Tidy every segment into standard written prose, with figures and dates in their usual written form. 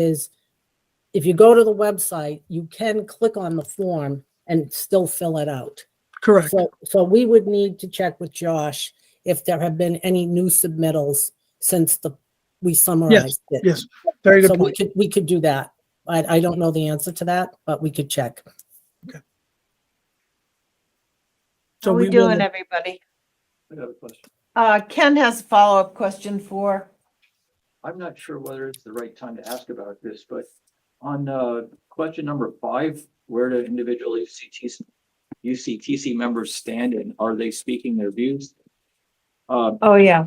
is if you go to the website, you can click on the form and still fill it out. Correct. So we would need to check with Josh if there have been any new submittals since we summarized it. Yes, very good So point. we could do that. I don't know the answer to that, but we could check. So How we we will, doing, everybody? I have a question. Ken has a follow-up question for, I'm not sure whether it's the right time to ask about this, but on question number 5, where do individual UCTC members stand and are they speaking their views? oh, yeah.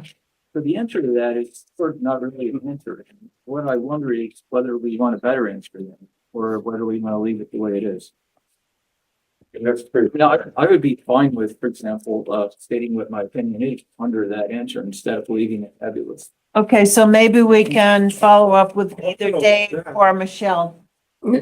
So the answer to that is sort of not really an answer. What I wonder is whether we want a better answer then, or whether we want to leave it the way it is. That's pretty. Now, I would be fine with, for example, stating what my opinion is under that answer instead of leaving it nebulous. Okay, so maybe we can follow up with either Dave or Michelle. You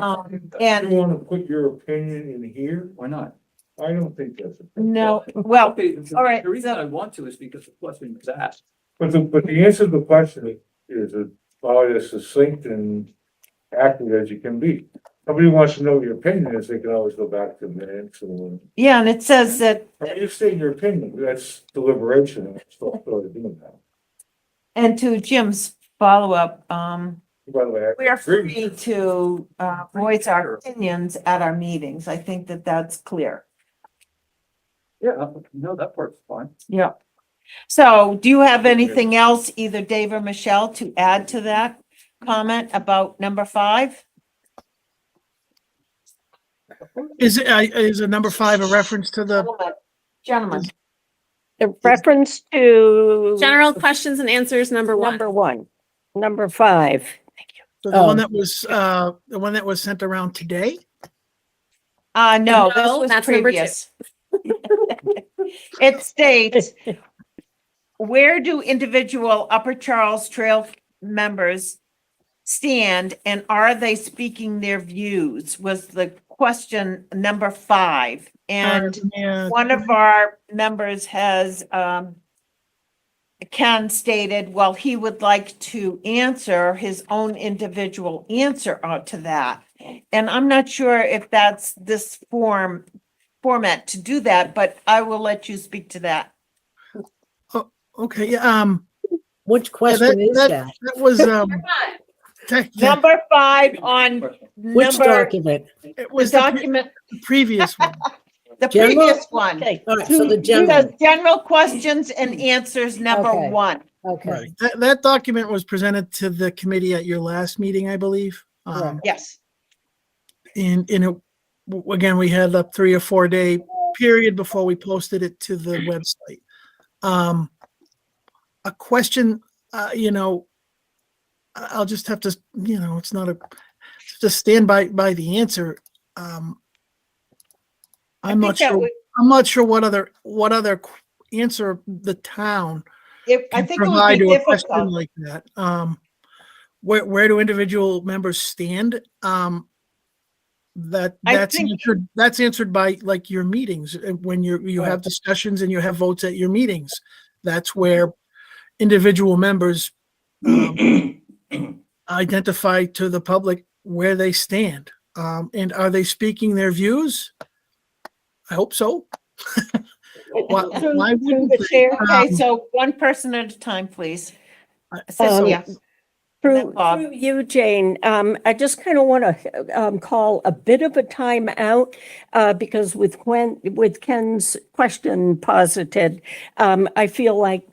And wanna put your opinion in here? Why not? I don't think that's. no, well, Okay, all right, the reason so- I want to is because the question was asked. But the answer to the question is about as succinct and accurate as you can be. Somebody wants to know what your opinion is, they can always go back to the minutes or. yeah, and it says that, I mean, you state your opinion, that's deliberation, and it's still doing that. and to Jim's follow-up, By the way, I we're agree. free to voice our opinions at our meetings. I think that that's clear. Yeah, no, that part's fine. Yeah. So do you have anything else, either Dave or Michelle, to add to that comment about number 5? is a number 5 a reference to the, Gentlemen, The reference to General questions and answers, number 1. number 1, number 5. the one that was sent around today? no, No, this was that's number 2. previous. It states, where do individual Upper Charles Trail members stand and are they speaking their views? Was the question number 5. And Yeah, one of our members has, Ken stated, well, he would like to answer his own individual answer to that. And I'm not sure if that's this format to do that, but I will let you speak to that. okay, yeah, Which question is that? that was, Number 5 on Which number, document? it the was document, the previous one. the General? previous one. Okay, All right, so the It general, says general questions and answers, number Okay. 1. okay. Right. That document was presented to the committee at your last meeting, I believe. Right. Yes. And it, again, we had a 3 or 4 day period before we posted it to the website. A question, I'll just have to, it's not just stand by the answer. I'm not sure what other answer the town I can think it would provide be to a question difficult. like that. Where do individual members stand? That's answered by like your meetings when you have discussions and you have votes at your meetings. That's where individual members identify to the public where they stand. And are they speaking their views? I hope so. Why Through wouldn't the they? chair, Okay, so one person at a time, please. Um, Cynthia, through Bob. you, Jane, I just kind of want to call a bit of a time out because with Ken's question posited, I feel like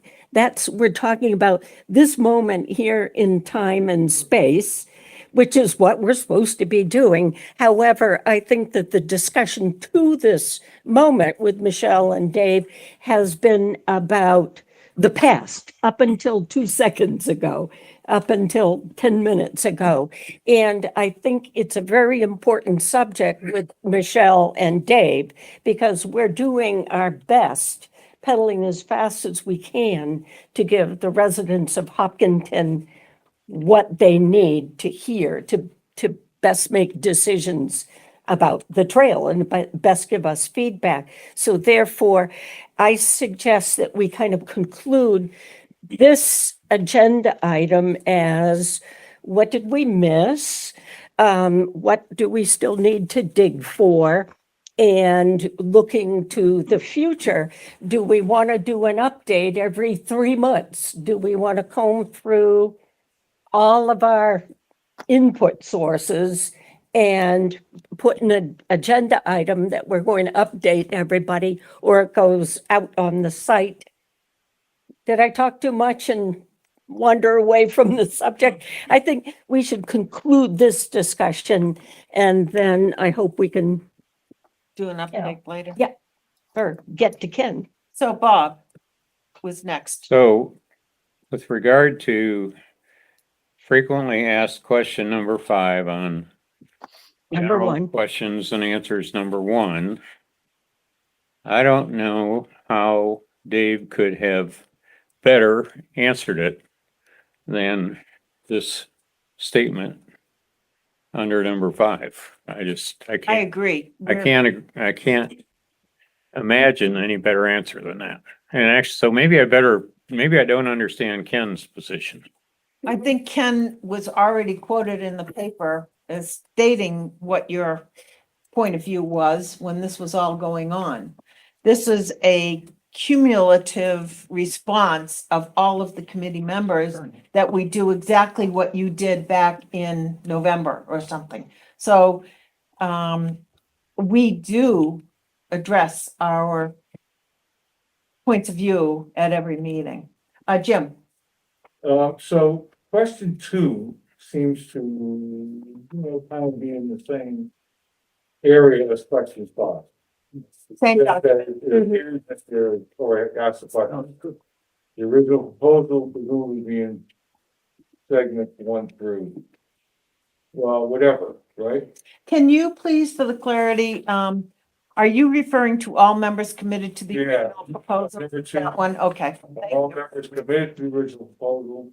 we're talking about this moment here in time and space, which is what we're supposed to be doing. However, I think that the discussion to this moment with Michelle and Dave has been about the past up until 2 seconds ago, up until 10 minutes ago. And I think it's a very important subject with Michelle and Dave because we're doing our best, pedaling as fast as we can to give the residents of Hopkinton what they need to hear to best make decisions about the trail and best give us feedback. So therefore, I suggest that we kind of conclude this agenda item as what did we miss? What do we still need to dig for? And looking to the future, do we want to do an update every 3 months? Do we want to comb through all of our input sources and put in an agenda item that we're going to update everybody, or it goes out on the site? Did I talk too much and wander away from the subject? I think we should conclude this discussion, and then I hope we can Do an update later. Yeah. or get to Ken. So Bob was next. So with regard to frequently asked question number 5 on Number general 1. questions and answers number 1, I don't know how Dave could have better answered it than this statement under number 5. I I agree. I can't imagine any better answer than that. And actually, so maybe I don't understand Ken's position. I think Ken was already quoted in the paper as stating what your point of view was when this was all going on. This is a cumulative response of all of the committee members that we do exactly what you did back in November or something. So we do address our points of view at every meeting. Jim, So question 2 seems to, kind of be in the same area as question 5. same That document. it appears that there, or ask the question, the original proposal presumably being segment 1 through, well, whatever, right? Can you please, for the clarity, are you referring to all members committed to the Yeah. original proposal? Number 2, That one, okay. Thank all you. members committed to the original proposal.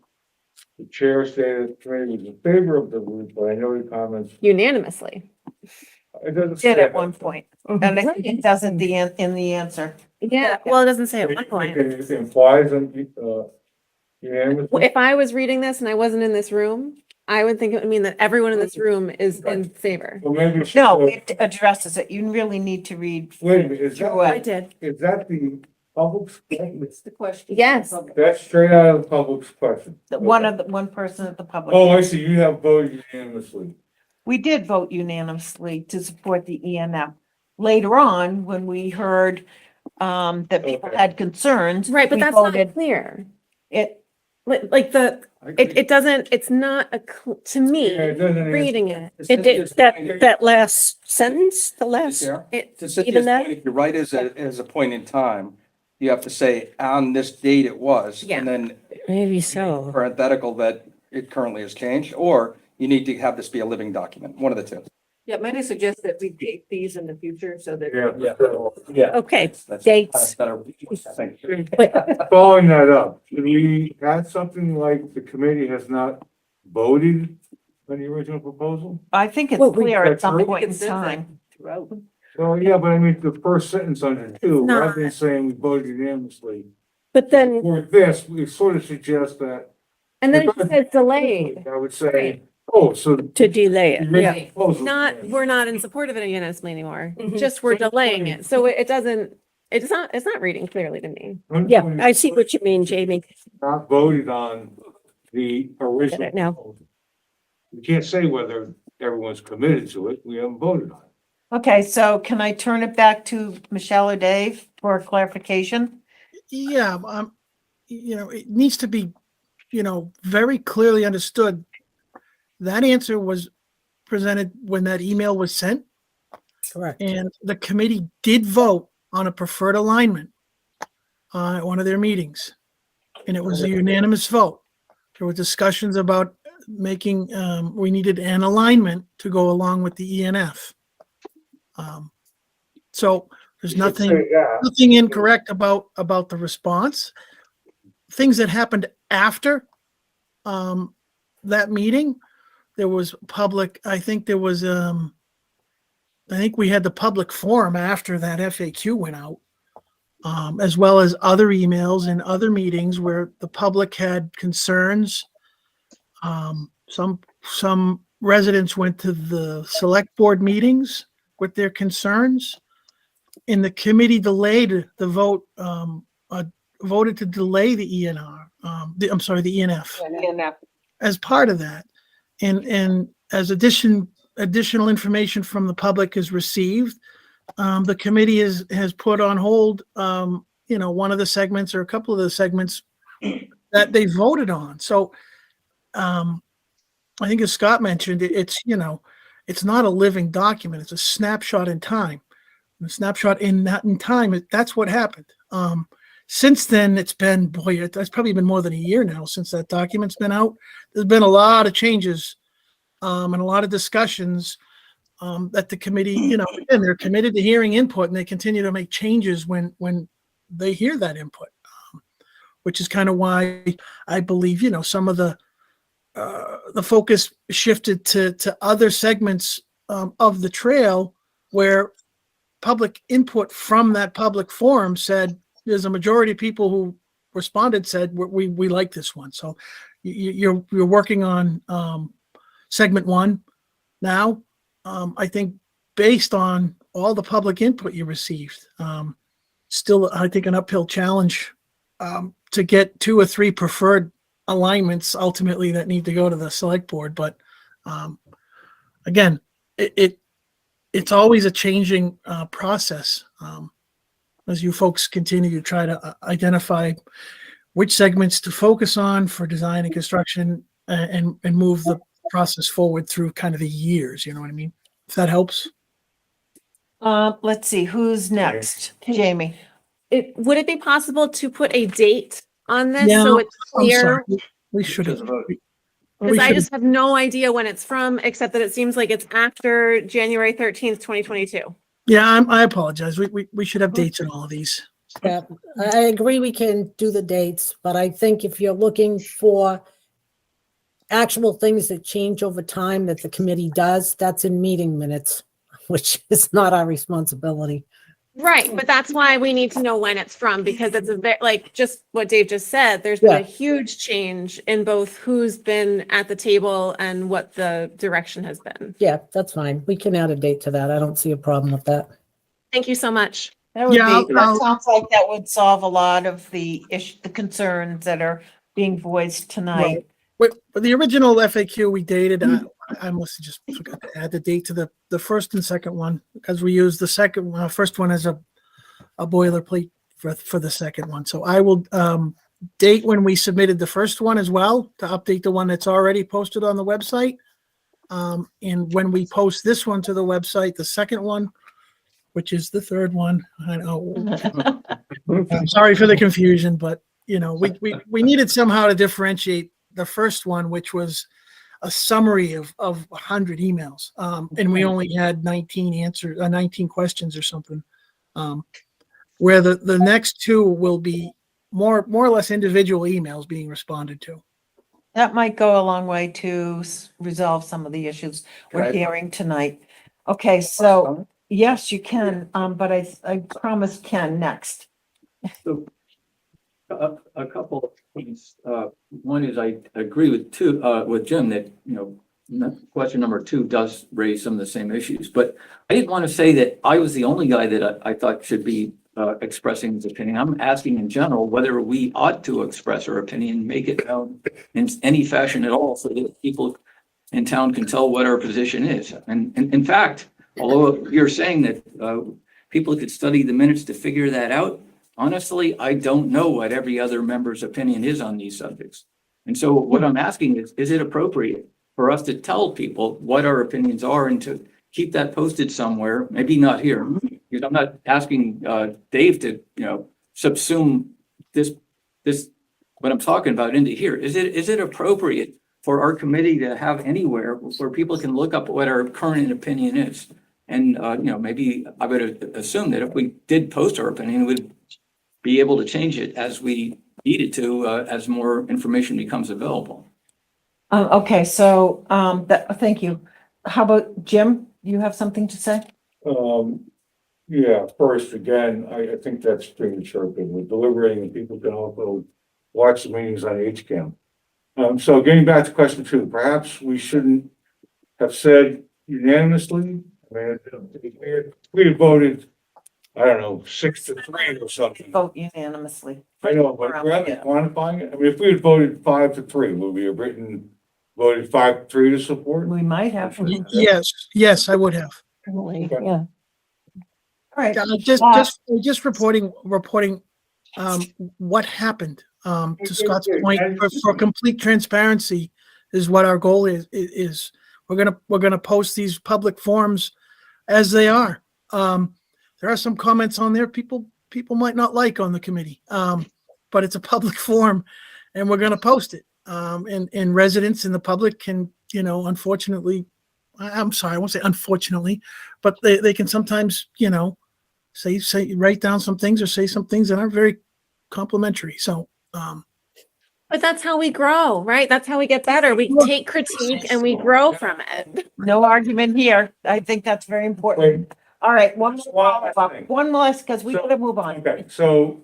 The chair stated the committee was in favor of the route, but I know the comments. Unanimously. It doesn't say Did at that. one point, and I think it doesn't in the answer. Yeah, well, it doesn't say at one It point. implies unanimous. If I was reading this and I wasn't in this room, I would think it would mean that everyone in this room is in favor. Well, maybe. No, it addresses it. You really need to read. Wait a minute, is through I it. did. the public's, It's the question. Yes. that's straight out of the public's question. One person at the public. Oh, I see, you have voted unanimously. We did vote unanimously to support the ENF. Later on, when we heard that people Okay. had concerns. Right, but we that's not voted clear. it. Like it doesn't, it's not to me, Yeah, it doesn't answer- reading it. It did, that last sentence, the last, It, To Cynthia's Even that? point, if you write as a point in time, you have to say on this date it was. Yeah. And then maybe so. parenthetical that it currently has changed, or you need to have this be a living document, one of the two. Yeah, might I suggest that we date these in the future so that. Yeah. Okay, That's dates. better, I think. Following that up, can we add something like the committee has not voted on the original proposal? I think it's Well, we- clear at some That's point in Consistent time. throughout. Well, yeah, but I mean, the first sentence under 2, It's not. rather than saying we voted unanimously, But then, for this, we sort of suggest that, and then it just says delayed. I would say, oh, so. to delay it, the yeah. original proposal- Not, we're not in support of it unanimously anymore. Mhm. Just we're delaying it. So it doesn't, it's not reading clearly to me. Yeah, I see what you mean, Jamie. Not voted on the original. Get it now. proposal. We can't say whether everyone's committed to it, we haven't voted on it. Okay, so can I turn it back to Michelle or Dave for clarification? Yeah, it needs to be, very clearly understood. That answer was presented when that email was sent, Correct. and the committee did vote on a preferred alignment at one of their meetings. And it was a unanimous vote. There were discussions about making, we needed an alignment to go along with the ENF. So there's You should nothing. say that. Nothing incorrect about the response. Things that happened after that meeting, there was public, I think there was I think we had the public forum after that FAQ went out. As well as other emails and other meetings where the public had concerns. Some residents went to the select board meetings with their concerns. And the committee delayed the vote, voted to delay the ENR, I'm sorry, the ENF as part of that. And as additional information from the public is received, the committee has put on hold, one of the segments or a couple of the segments that they voted on. So, I think as Scott mentioned, it's not a living document. It's a snapshot in time. And a snapshot in time, that's what happened. Since then, it's been, that's probably been more than a year now since that document's been out. There's been a lot of changes, and a lot of discussions, that the committee, again, they're committed to hearing input, and they continue to make changes when they hear that input, which is kind of why I believe, some of the focus shifted to other segments of the trail where public input from that public forum said, there's a majority of people who responded said, we like this one. So you're working on segment 1 now. I think based on all the public input you received, still, I think an uphill challenge to get 2 or 3 preferred alignments ultimately that need to go to the select board. But again, it's always a changing process as you folks continue to try to identify which segments to focus on for design and construction and move the process forward through kind of the years. You know what I mean? If that helps. Let's see, who's next? Jamie. Would it be possible to put a date on this Yeah, so it's I'm sorry. clear? We should have. Because I just have no idea when it's from, except that it seems like it's after January 13th, 2022. Yeah, I apologize. We should have dates in all of these. Yeah, I agree we can do the dates, but I think if you're looking for actual things that change over time that the committee does, that's in meeting minutes, which is not our responsibility. Right, but that's why we need to know when it's from, because it's a very, like, just what Dave just said, there's been a Yeah. huge change in both who's been at the table and what the direction has been. Yeah, that's fine. We can add a date to that. I don't see a problem with that. Thank you so much. That would Yeah, be, that sounds like that would solve a lot of the concerns that are being voiced tonight. With the original FAQ we dated, I must have just forgot to add the date to the first and second one because we used the second one, first one as a boilerplate for the second one. So I will date when we submitted the first one as well to update the one that's already posted on the website. And when we post this one to the website, the second one, which is the third one, I know. I'm sorry for the confusion, but we needed somehow to differentiate the first one, which was a summary of 100 emails. And we only had 19 questions or something. Where the next 2 will be more or less individual emails being responded to. That might go a long way to resolve some of the issues we're Can I- hearing tonight. Okay, so yes, you can, but I promised Ken next. So, a couple of things. One is I agree with Jim that, question number 2 does raise some of the same issues, but I didn't want to say that I was the only guy that I thought should be expressing his opinion. I'm asking in general whether we ought to express our opinion, make it known in any fashion at all so that people in town can tell what our position is. And in fact, although you're saying that people could study the minutes to figure that out, honestly, I don't know what every other member's opinion is on these subjects. And so what I'm asking is it appropriate for us to tell people what our opinions are and to keep that posted somewhere, maybe not here, because I'm not asking Dave to, subsume this, what I'm talking about into here. Is it appropriate for our committee to have anywhere where people can look up what our current opinion is? And, maybe I would assume that if we did post our opinion, we'd be able to change it as we needed to, as more information becomes available. Okay, so thank you. How about Jim? You have something to say? Yeah, first, again, I think that's premature, because we're deliberating and people can also watch the meetings on HCAM. So getting back to question 2, perhaps we shouldn't have said unanimously. I mean, if we had voted, I don't know, 6-3 or something. Vote unanimously. I know, but rather than quantifying it, I mean, if we had voted 5-3, would we have voted 5-3 to support? We might have. All Yes, I would have. Yeah. right. Just reporting, what happened. To Scott's point, for complete transparency is what our goal is. We're gonna post these public forums as they are. There are some comments on there people might not like on the committee. But it's a public forum and we're gonna post it. And residents in the public can, unfortunately, I'm sorry, I won't say unfortunately, but they can sometimes, say, write down some things or say some things that aren't very complimentary. So, But that's how we grow, right? That's how we get better. We take critique and we grow from it. No argument here. I think that's very important. All right, one more follow-up, one more, because we gotta move on. Okay, so,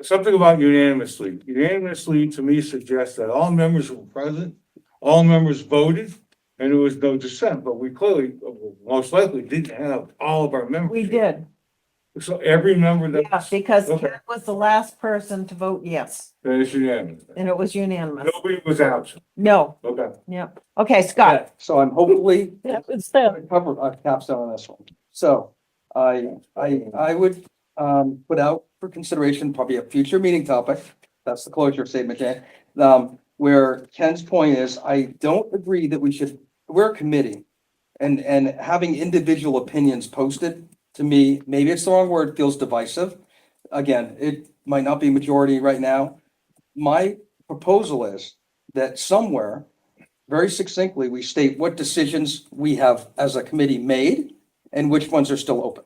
something about unanimously. Unanimously to me suggests that all members were present, all members voted, and there was no dissent, but we clearly, most likely didn't have all of our members. We did, So every member that yeah, because Okay. Ken was the last person to vote yes, that is unanimous. and it was unanimous. Nobody was absent. No, Okay. yep. Okay, Scott. So I'm hopefully That was the, cover a capstone on this one. So I would put out for consideration, probably a future meeting topic. That's the closure statement, Dan. Where Ken's point is, I don't agree that we're a committee and having individual opinions posted, to me, maybe it's the wrong word, feels divisive. Again, it might not be majority right now. My proposal is that somewhere, very succinctly, we state what decisions we have as a committee made and which ones are still open.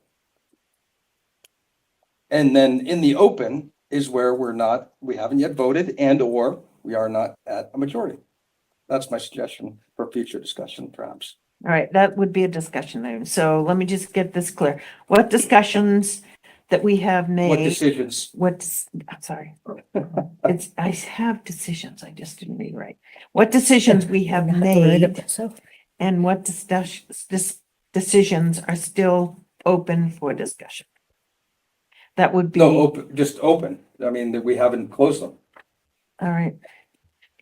And then in the open is where we haven't yet voted and/or we are not at a majority. That's my suggestion for future discussion, perhaps. All right, that would be a discussion item. So let me just get this clear. What discussions that we have What made? decisions? I'm sorry. I have decisions. I just didn't read right. What decisions we have made and what decisions are still open for discussion? That would be, No, all open, just open. I mean, that we haven't closed them. right.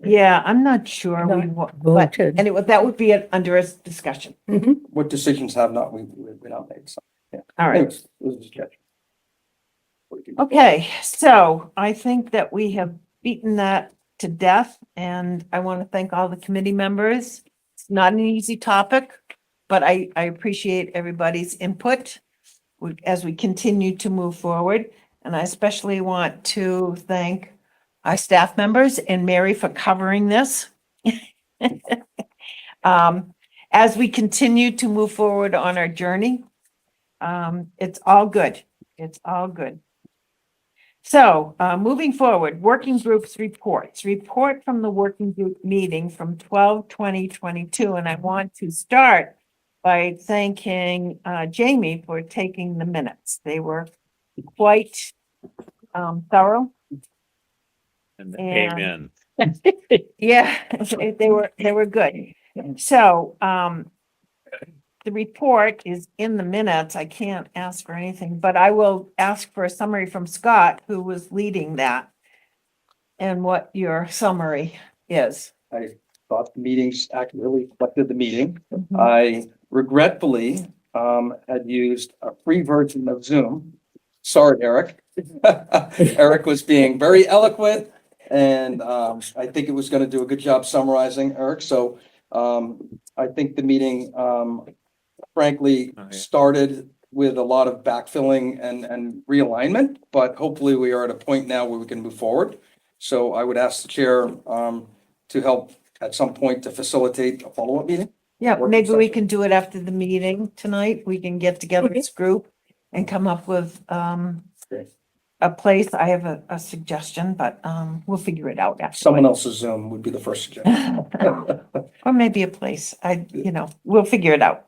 Yeah, I'm not sure. But voted. anyway, that would be under a discussion. What decisions have not, we not made, so, yeah. All right. Anyways, it was just catch. Okay, so I think that we have beaten that to death, and I want to thank all the committee members. It's not an easy topic, but I appreciate everybody's input as we continue to move forward. And I especially want to thank our staff members and Mary for covering this. As we continue to move forward on our journey, it's all good. It's all good. So, moving forward, working groups reports, report from the working group meeting from 12/20/22, and I want to start by thanking Jamie for taking the minutes. They were quite thorough. And And- amen. Yeah, they were good. So, the report is in the minutes. I can't ask for anything, but I will ask for a summary from Scott, who was leading that. And what your summary is. I thought the meetings accurately reflected the meeting. I regretfully had used a free version of Zoom. Sorry, Eric. Eric was being very eloquent and I think it was going to do a good job summarizing, Eric. So I think the meeting frankly started with a lot of backfilling and realignment, but hopefully we are at a point now where we can move forward. So I would ask the chair to help at some point to facilitate a follow-up meeting. Yeah, Working maybe we session. can do it after the meeting tonight. We can get together as a group and come up with Great. a place. I have a suggestion, but we'll figure it out. Someone afterwards. else's Zoom would be the first suggestion. Or maybe a place. We'll figure it out.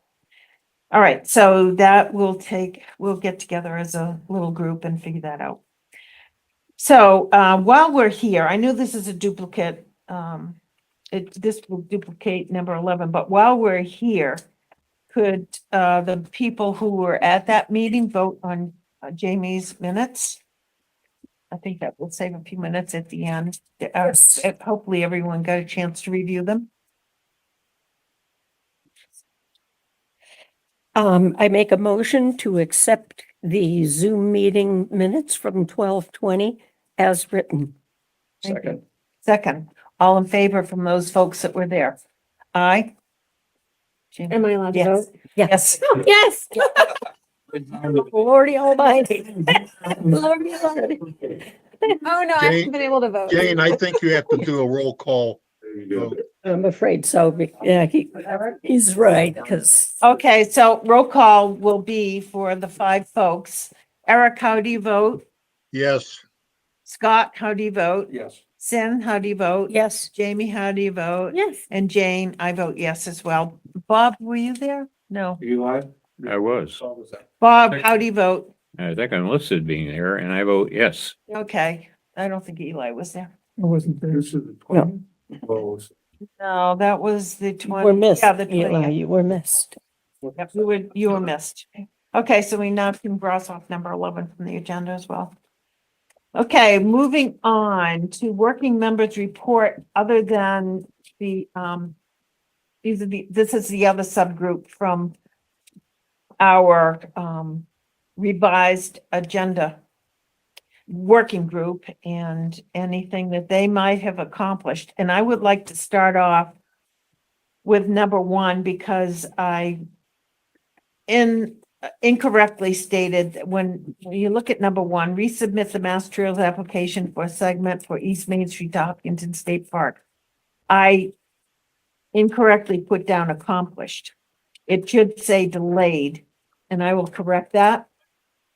All right, so that we'll get together as a little group and figure that out. So while we're here, I know this is a duplicate this will duplicate number 11, but while we're here, could the people who were at that meeting vote on Jamie's minutes? I think that will save a few minutes at the end. Hopefully everyone got a chance to review them. I make a motion to accept the Zoom meeting minutes from 12:20 as written. Thank you. Second. Second, all in favor from those folks that were there? Aye? Jamie? Am I allowed to Yes. vote? Yes. Yes. Lordy almighty. Lordy almighty. Oh, no, I Jane- haven't been able to vote. Jane, I think you have to do a roll call. There you go. I'm afraid so. Yeah, he's right, because Okay, so roll call will be for the 5 folks. Eric, how do you vote? Yes, Scott, how do you vote? Yes. Sin, how do you vote? yes, Jamie, how do you vote? Yes. And Jane, I vote yes as well. Bob, were you there? No. Eli? I was. Bob, how do you vote? I think I'm listed being there and I vote yes. Okay, I don't think Eli was there. I wasn't there. This is the 20? Well, No, that was the 20. we're missed. Yeah, the Eli, 20th. you were missed. Yep, you were missed. Okay, so we now can cross off number 11 from the agenda as well. Okay, moving on to working members report, other than the, this is the other subgroup from our, revised agenda working group and anything that they might have accomplished. And I would like to start off with number 1, because I incorrectly stated that when you look at number 1, resubmit the Mass Trails application for a segment for East Main Street to Hopkinton State Park. I incorrectly put down accomplished. It should say delayed, and I will correct that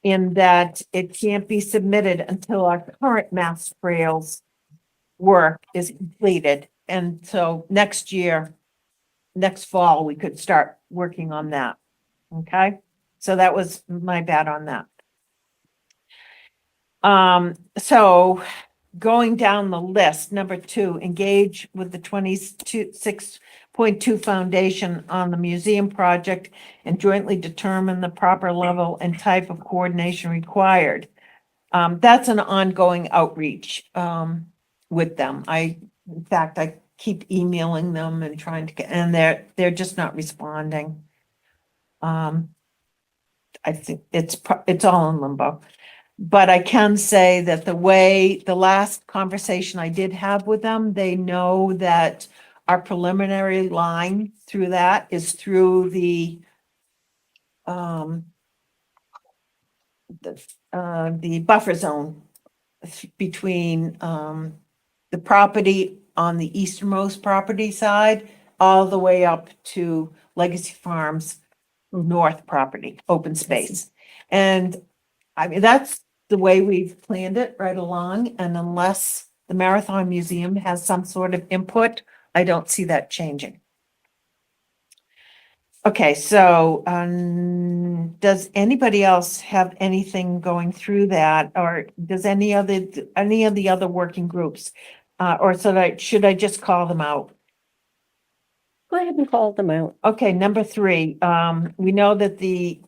in that it can't be submitted until our current Mass Trails work is completed. And so next year, next fall, we could start working on that. Okay, so that was my bad on that. So going down the list, number 2, engage with the 26.2 Foundation on the museum project and jointly determine the proper level and type of coordination required. That's an ongoing outreach with them. In fact, I keep emailing them and trying to get, and they're just not responding. I think it's all in limbo. But I can say that the last conversation I did have with them, they know that our preliminary line through that is through the buffer zone between the property on the easternmost property side, all the way up to Legacy Farms north property, open space. And I mean, that's the way we've planned it right along. And unless the Marathon Museum has some sort of input, I don't see that changing. Okay, so does anybody else have anything going through that, or does any of the other working groups? Or should I just call them out? Go ahead and call them out. Okay, number 3, we know that the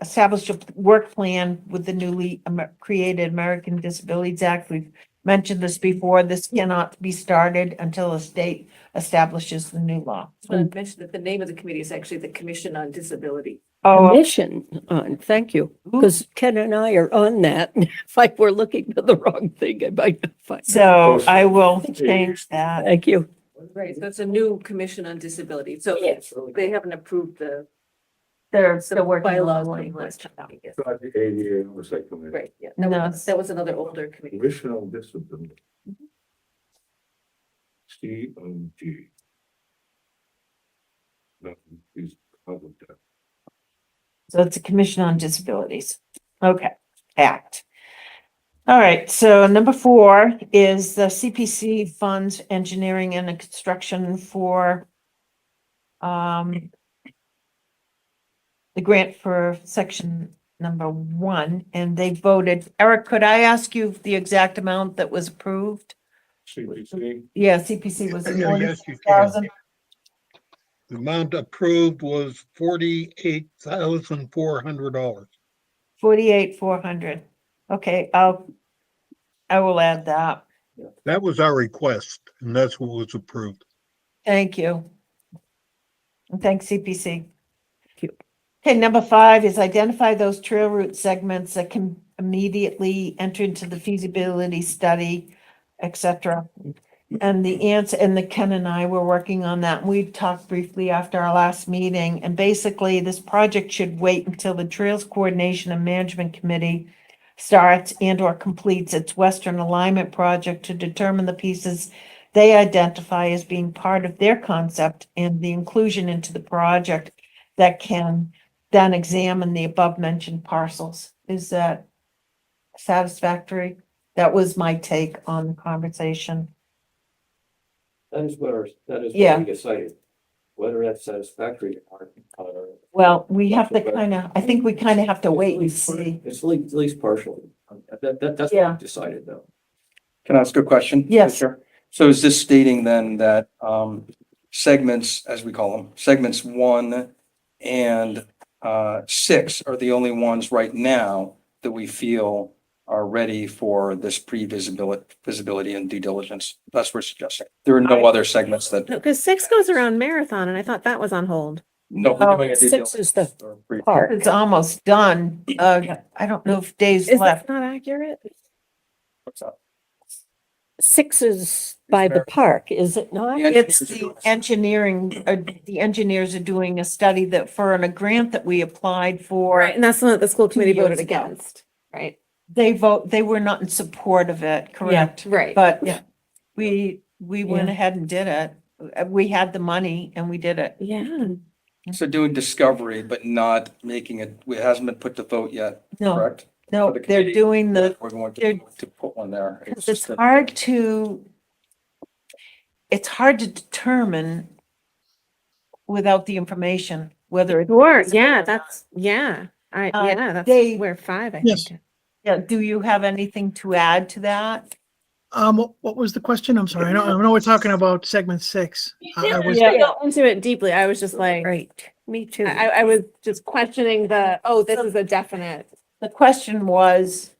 established a work plan with the newly created American Disabilities Act. We've mentioned this before. This cannot be started until the state establishes the new law. I mentioned that the name of the committee is actually the Commission on Disability. Oh, Commission on, thank you, because Ken and I are on that. If I were looking for the wrong thing, I might find. so I will change that. Thank you. Right, so it's a new Commission on Disability. So Yes. they haven't approved the They're still working on bylaws the being language. listed. It's not the ADA oversight committee. Right, yeah. No. That was another older committee. Commission on Disability. COG. Nothing is public. So it's a Commission on Disabilities. Okay, Act. All right, so number 4 is the CPC funds engineering and construction for the grant for section number 1, and they voted. Eric, could I ask you the exact amount that was approved? CPC. Yeah, CPC was Yeah, yes, you can. 46,000. The amount approved was $48,400. 48,400. Okay, I will add that. That was our request, and that's what was approved. Thank you. And thanks, CPC. Okay, number 5 is identify those trail route segments that can immediately enter into the feasibility study, et cetera. And the answer, and the Ken and I were working on that. We talked briefly after our last meeting, and basically this project should wait until the Trails Coordination and Management Committee starts and or completes its Western Alignment Project to determine the pieces they identify as being part of their concept and the inclusion into the project that can then examine the above mentioned parcels. Is that satisfactory? That was my take on the conversation. That is where, that is Yeah. where we decided, whether that's satisfactory or. Well, we have to kind of, I think we kind of have to wait and see. It's at least partially. That's Yeah. what we decided though. Can I ask a question? Yes. Chair? So is this stating then that segments, as we call them, segments 1 and 6 are the only ones right now that we feel are ready for this visibility and due diligence? That's what we're suggesting. There are no other segments that, No, because 6 goes around Marathon and I thought that was on hold. no, we're doing a due 6 is the diligence or pre- park. It's almost done. I don't know if days Is left. that not accurate? What's that? 6 is by the park, is it not? The It's engineers are the doing it. engineering, the engineers are doing a study that for a grant that we applied for. Right, and that's the one that the school committee years voted ago. against, right? They were not in support of it, correct? Right. But Yeah. we went Yeah. ahead and did it. We had the money and we did it. Yeah. So doing discovery, but not making it, it hasn't been put to vote yet, No, correct? no, For the they're committee. doing the, We're going they're- to put one there. it's just that- hard to determine without the information, whether it's. Sure, yeah, yeah, Uh, that's they- where 5, I Yes. think. Yeah, do you have anything to add to that? What was the question? I'm sorry. I know we're talking about segment 6. I was, I got into it deeply. I was just like, Right, me too. I was just questioning this is a definite. The question was,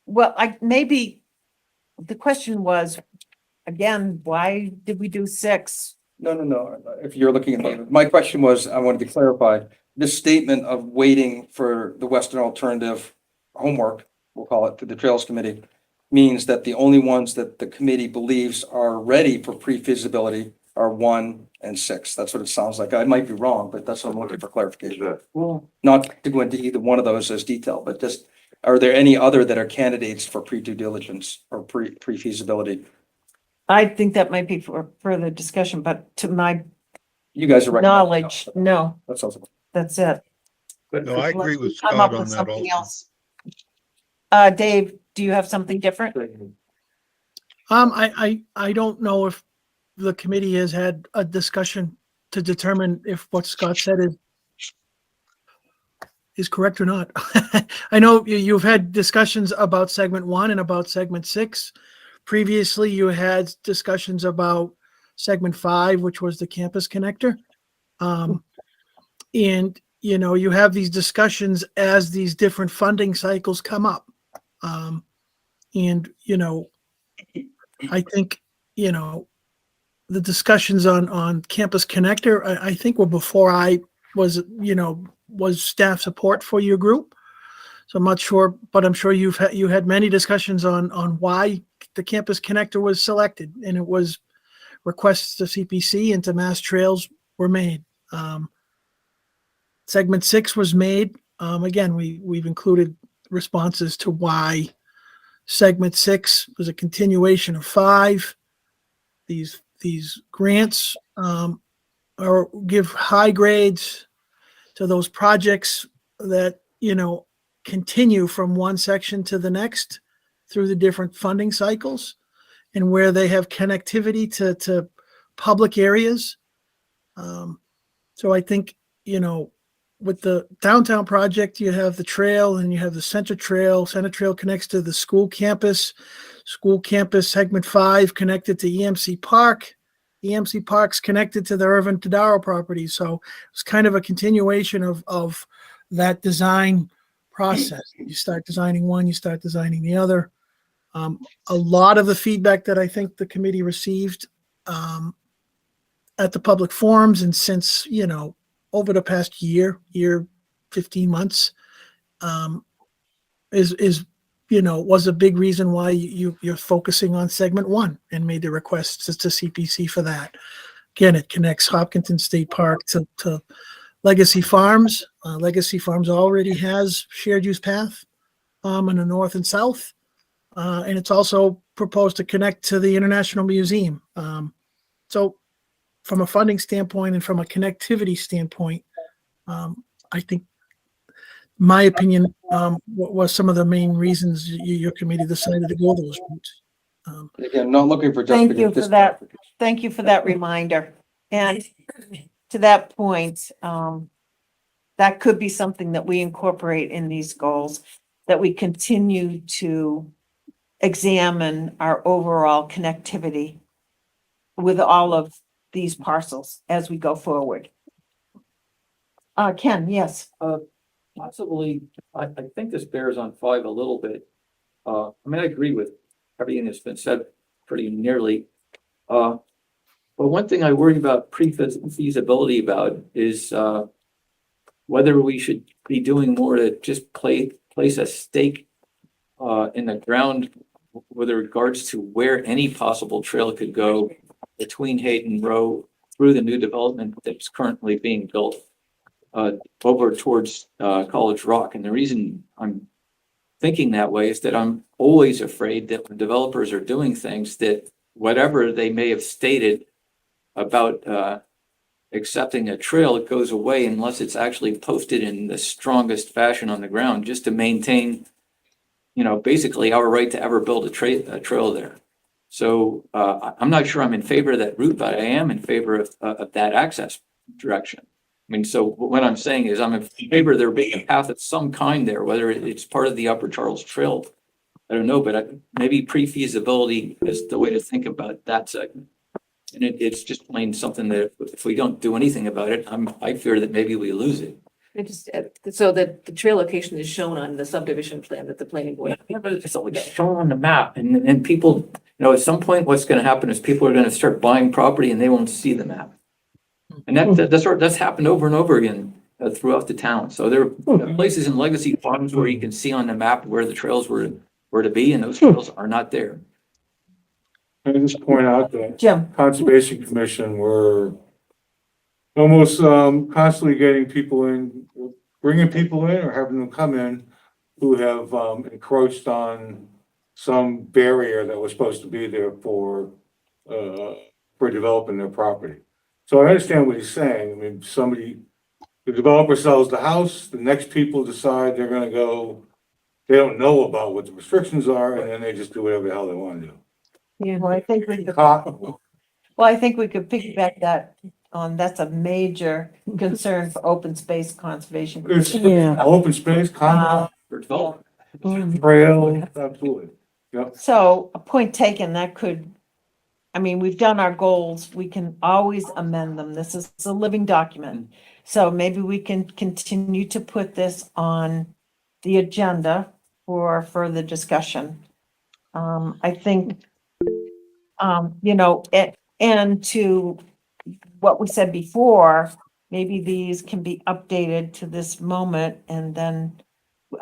well, the question was, again, why did we do 6? No. If you're looking at me, my question was, I wanted to clarify, this statement of waiting for the Western Alternative homework, we'll call it, to the Trails Committee, means that the only ones that the committee believes are ready for pre-feasibility are 1 and 6. That's what it sounds like. I might be wrong, but that's what I'm looking for clarification. Well, Not to go into either one of those as detail, but just, are there any other that are candidates for pre-due diligence or pre-feasibility? I think that might be for further discussion, but to my You guys are right. knowledge, no, That sounds. that's it. but No, I agree with Come up Scott on with that something also. else. Dave, do you have something different? I don't know if the committee has had a discussion to determine if what Scott said is correct or not. I know you've had discussions about segment 1 and about segment 6. Previously, you had discussions about segment 5, which was the campus connector. And, you have these discussions as these different funding cycles come up. And, I think, the discussions on campus connector, I think were before I was staff support for your group. So I'm not sure, but I'm sure you had many discussions on why the campus connector was selected, and it was requests to CPC and to Mass Trails were made. Segment 6 was made. Again, we've included responses to why segment 6 was a continuation of 5. These grants give high grades to those projects that continue from one section to the next through the different funding cycles, and where they have connectivity to public areas. So I think, with the downtown project, you have the trail and you have the center trail. Center trail connects to the school campus. school campus segment 5 connected to EMC Park. EMC Park's connected to the Irvin Tadaro property. So it's kind of a continuation of that design process. You start designing one, you start designing the other. A lot of the feedback that I think the committee received at the public forums and since, over the past year, 15 months, was a big reason why you're focusing on segment 1 and made the request to CPC for that. Again, it connects Hopkinton State Park to Legacy Farms. Legacy Farms already has shared use path in the north and south. And it's also proposed to connect to the International Museum. So from a funding standpoint and from a connectivity standpoint, I think my opinion was some of the main reasons your committee decided to go those routes. Again, not looking for Thank just. you for that. Thank you for that reminder. And to that point, that could be something that we incorporate in these goals, that we continue to examine our overall connectivity with all of these parcels as we go forward. Ken, yes. Possibly, I think this bears on 5 a little bit. I agree with everything that's been said pretty nearly. But one thing I worry about pre-feasibility about is whether we should be doing more to just place a stake in the ground with regards to where any possible trail could go between Hayden Row through the new development that's currently being built over towards College Rock. And the reason I'm thinking that way is that I'm always afraid that when developers are doing things, that whatever they may have stated about accepting a trail, it goes away unless it's actually posted in the strongest fashion on the ground, just to maintain, basically our right to ever build a trail there. So I'm not sure I'm in favor of that route, but I am in favor of that access direction. So what I'm saying is I'm in favor of there being a path of some kind there, whether it's part of the Upper Charles Trail. I don't know, but maybe pre-feasibility is the way to think about that segment. And it's just plain something that if we don't do anything about it, I fear that maybe we lose it. It just, so that the trail location is shown on the subdivision plan that the planning board. Yeah, but it's always shown on the map and people, at some point, what's going to happen is people are going to start buying property and they won't see the map. And that's happened over and over again throughout the town. So there are places in Legacy Farms where you can see on the map where the trails were to be, and those trails are not there. I just point out that Jim, Conservation Commission were almost constantly getting people in, bringing people in or having them come in who have encroached on some barrier that was supposed to be there for developing their property. So I understand what he's saying. The developer sells the house, the next people decide they're gonna go, they don't know about what the restrictions are, and then they just do whatever the hell they wanna do. well, I think we could piggyback that on, that's a major concern for open space conservation. It's Yeah. open space, common, For development. trail, absolutely. Yep. So a point taken, that could, we've done our goals, we can always amend them. This is a living document. So maybe we can continue to put this on the agenda for further discussion. I think, and to what we said before, maybe these can be updated to this moment and then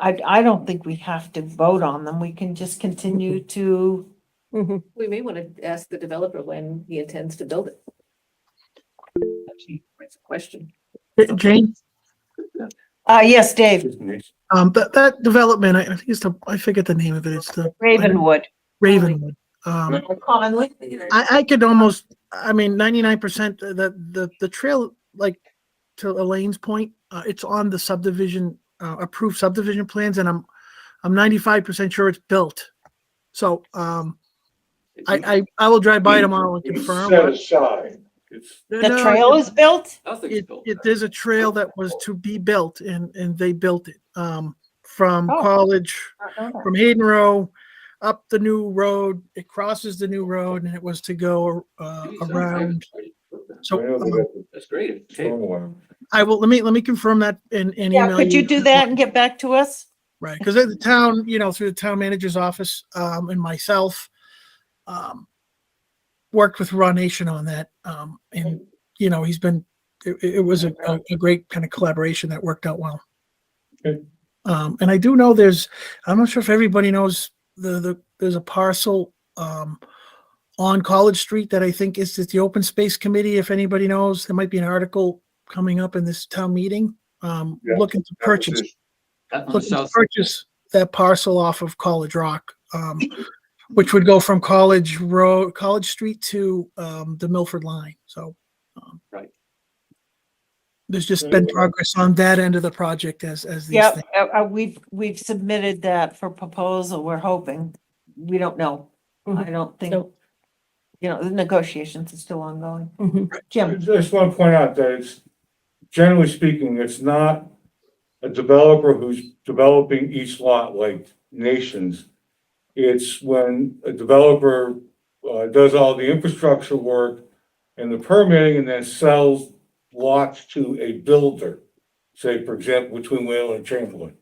I don't think we have to vote on them. We can just continue to. We may want to ask the developer when he intends to build it. Actually, it's a question. Jane, Yes, Dave, that development, I think I forget the name of it. It's the Ravenwood. Ravenwood. Commonly. I could almost, 99%, the trail, like to Elaine's point, it's on the subdivision, approved subdivision plans, and I'm 95% sure it's built. So, I will drive by tomorrow and confirm. Set aside. The trail is built? There's a trail that was to be built and they built it, from Oh. College, from Hayden Row, up the new road, it crosses the new road, and it was to go around. So I know they got the That's great. Okay. stormwater. I will, let me confirm that and Yeah, email could you do that and get back to us? Right, because the town, through the town manager's office, and myself, worked with Raw Nation on that. And, he's been, it was a great kind of collaboration that worked out well. Okay. And I do know I'm not sure if everybody knows there's a parcel, on College Street that I think is the Open Space Committee. If anybody knows, there might be an article coming up in this town meeting, Yeah. looking to purchase. On the Looking to south, purchase that parcel off of College Rock, which would go from College Street to the Milford line. So right. there's just been progress on that end of the project as these Yep, things. we've submitted that for proposal. We're hoping. We don't know. I don't think, So- the negotiations are still ongoing. Mhm. I Jim, just want to point out that it's, generally speaking, it's not a developer who's developing each lot like Nations. It's when a developer does all the infrastructure work and the permitting and then sells lots to a builder, say, for example, between Whalen and Chamberlain.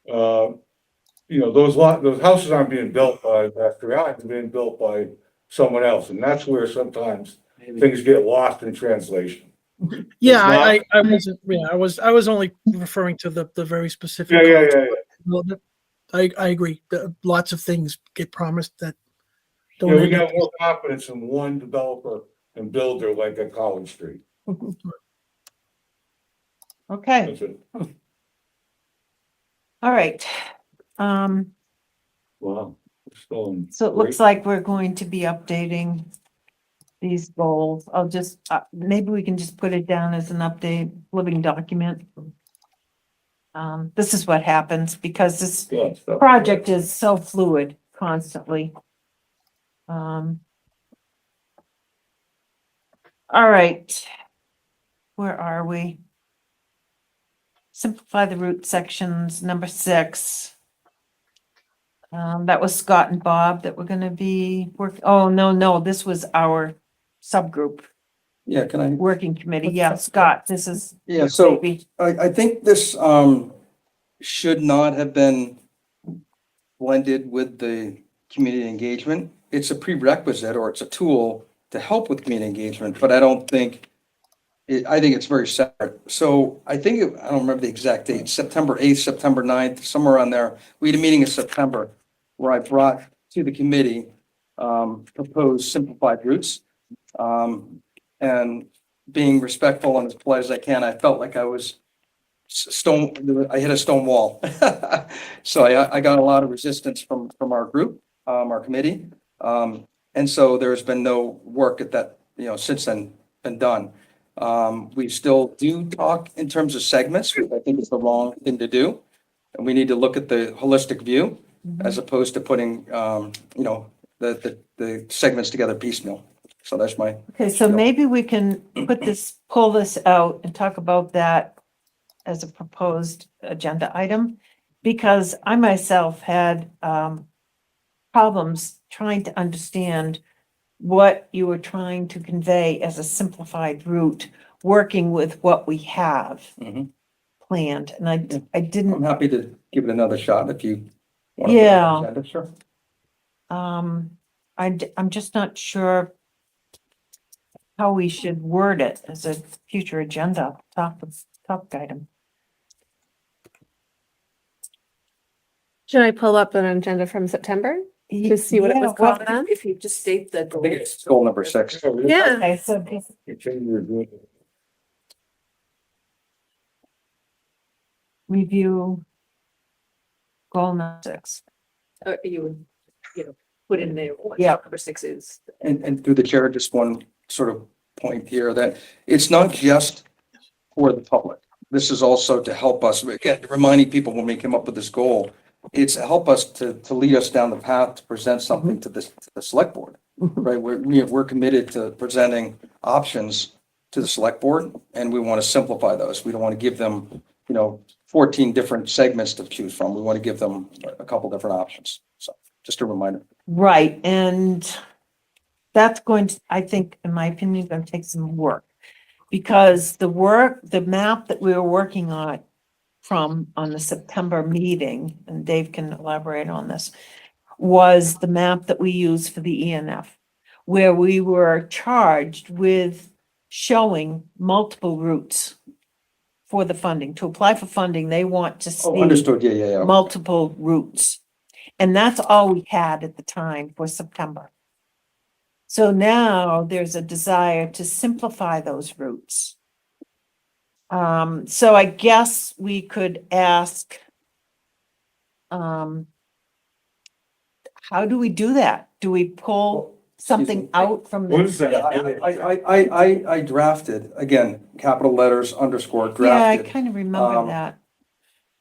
Those houses aren't being built by Factory Island, they're being built by someone else, and that's where sometimes Maybe. things get lost in translation. Yeah, It's I wasn't, I was only referring to the very specific. Yeah. development. I agree. Lots of things get promised that Yeah, don't we end up. got more confidence in one developer and builder like at College Street. okay, That's it. all right. Wow. we're still in So it looks great- like we're going to be updating these goals. I'll just, maybe we can just put it down as an update, living document. This is what happens because this Yeah, stuff. project is so fluid constantly. All right. Where are we? Simplify the route sections, number 6. That was Scott and Bob that were gonna be no, this was our subgroup, Yeah, can I? working committee. What's Yeah, that? Scott, this is. Yeah, so baby. I think this should not have been blended with the community engagement. It's a prerequisite or it's a tool to help with community engagement, but I don't think I think it's very separate. So I think, I don't remember the exact date, September 8th, September 9th, somewhere on there. We had a meeting in September where I brought to the committee proposed simplified routes. And being respectful and as polite as I can, I felt like I was I hit a stone wall. So I got a lot of resistance from our group, our committee. And so there's been no work at that, since then been done. We still do talk in terms of segments, which I think is the wrong thing to do. And we need to look at the holistic view as opposed to putting, the segments together piecemeal. So that's my. Okay, so spiel. maybe we can pull this out and talk about that as a proposed agenda item. Because I myself had problems trying to understand what you were trying to convey as a simplified route, working with what we have Mhm. planned. And I I'm didn't, happy to give it another shot if you. want to put it on the Yeah. agenda, Sure. I'm just not sure how we should word it as a future agenda topic item. Should I pull up an agenda from September to see what it was Yeah, well, called then? If you just state that. I think it's goal number 6. Yeah. Okay, so this- review goal number 6. You would, put in there what Yeah. number 6 is. And through the chair, just one sort of point here that it's not just for the public. This is also to help us, again, reminding people when we came up with this goal, it's to help us to lead us down the path to present something to the select board, right? We're committed to presenting options to the select board and we want to simplify those. We don't want to give them, 14 different segments to choose from. We want to give them a couple different options. So Just a reminder. Right, and that's going to, I think, in my opinion, going to take some work. Because the map that we were working on the September meeting, and Dave can elaborate on this, was the map that we used for the ENF, where we were charged with showing multiple routes for the funding. To apply for funding, they want to Oh, see understood. Yeah. multiple routes. And that's all we had at the time for September. So now there's a desire to simplify those routes. So I guess we could ask, how do we do that? Do we pull something out from What is the? that? I drafted, again, capital letters, underscore, Yeah, I drafted. kind of remember um, that.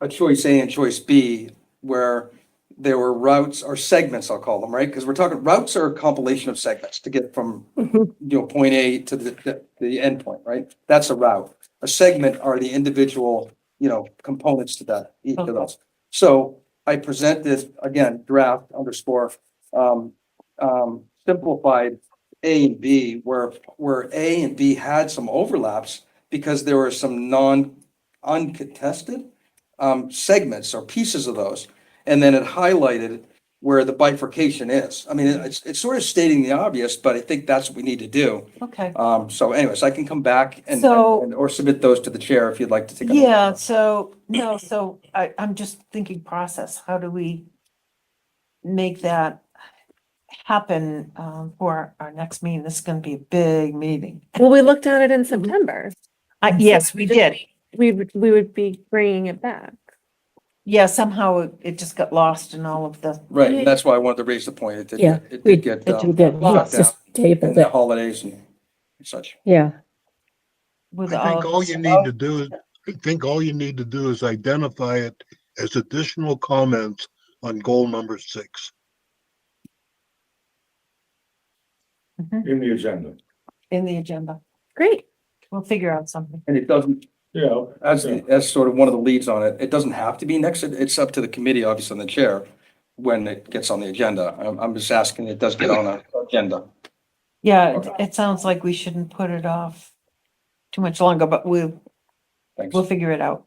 A choice A and choice B, where there were routes or segments, I'll call them, right? Because we're talking, routes are a compilation of segments to get from, point A to the end point, right? That's a route. A segment are the individual, components to that, each of those. So I presented, again, draft underscore, simplified A and B, where A and B had some overlaps because there were some uncontested segments or pieces of those. And then it highlighted where the bifurcation is. I mean, it's sort of stating the obvious, but I think that's what we need to do. Okay. So anyways, I can come back So- or submit those to the chair if you'd like to take. a look. Yeah, so I'm just thinking process. How do we make that happen for our next meeting? This is going to be a big meeting. Well, we looked at it in September. Yes, we did. We would be bringing it back. Yeah, somehow it just got lost in all of the, Right, and that's why I wanted to raise the point. It did, Yeah, it we did get, It did get, locked just down tabled in the it. holidays and such. Yeah. with I think all. all you need to do is identify it as additional comments on goal number 6. In the agenda. In the agenda. Great. We'll figure out something. And it doesn't, Yeah. as sort of one of the leads on it, it doesn't have to be next, it's up to the committee, obviously, and the chair when it gets on the agenda. I'm just asking, it does get on an agenda. Yeah, Okay. it sounds like we shouldn't put it off too much longer, but we'll Thanks. figure it out.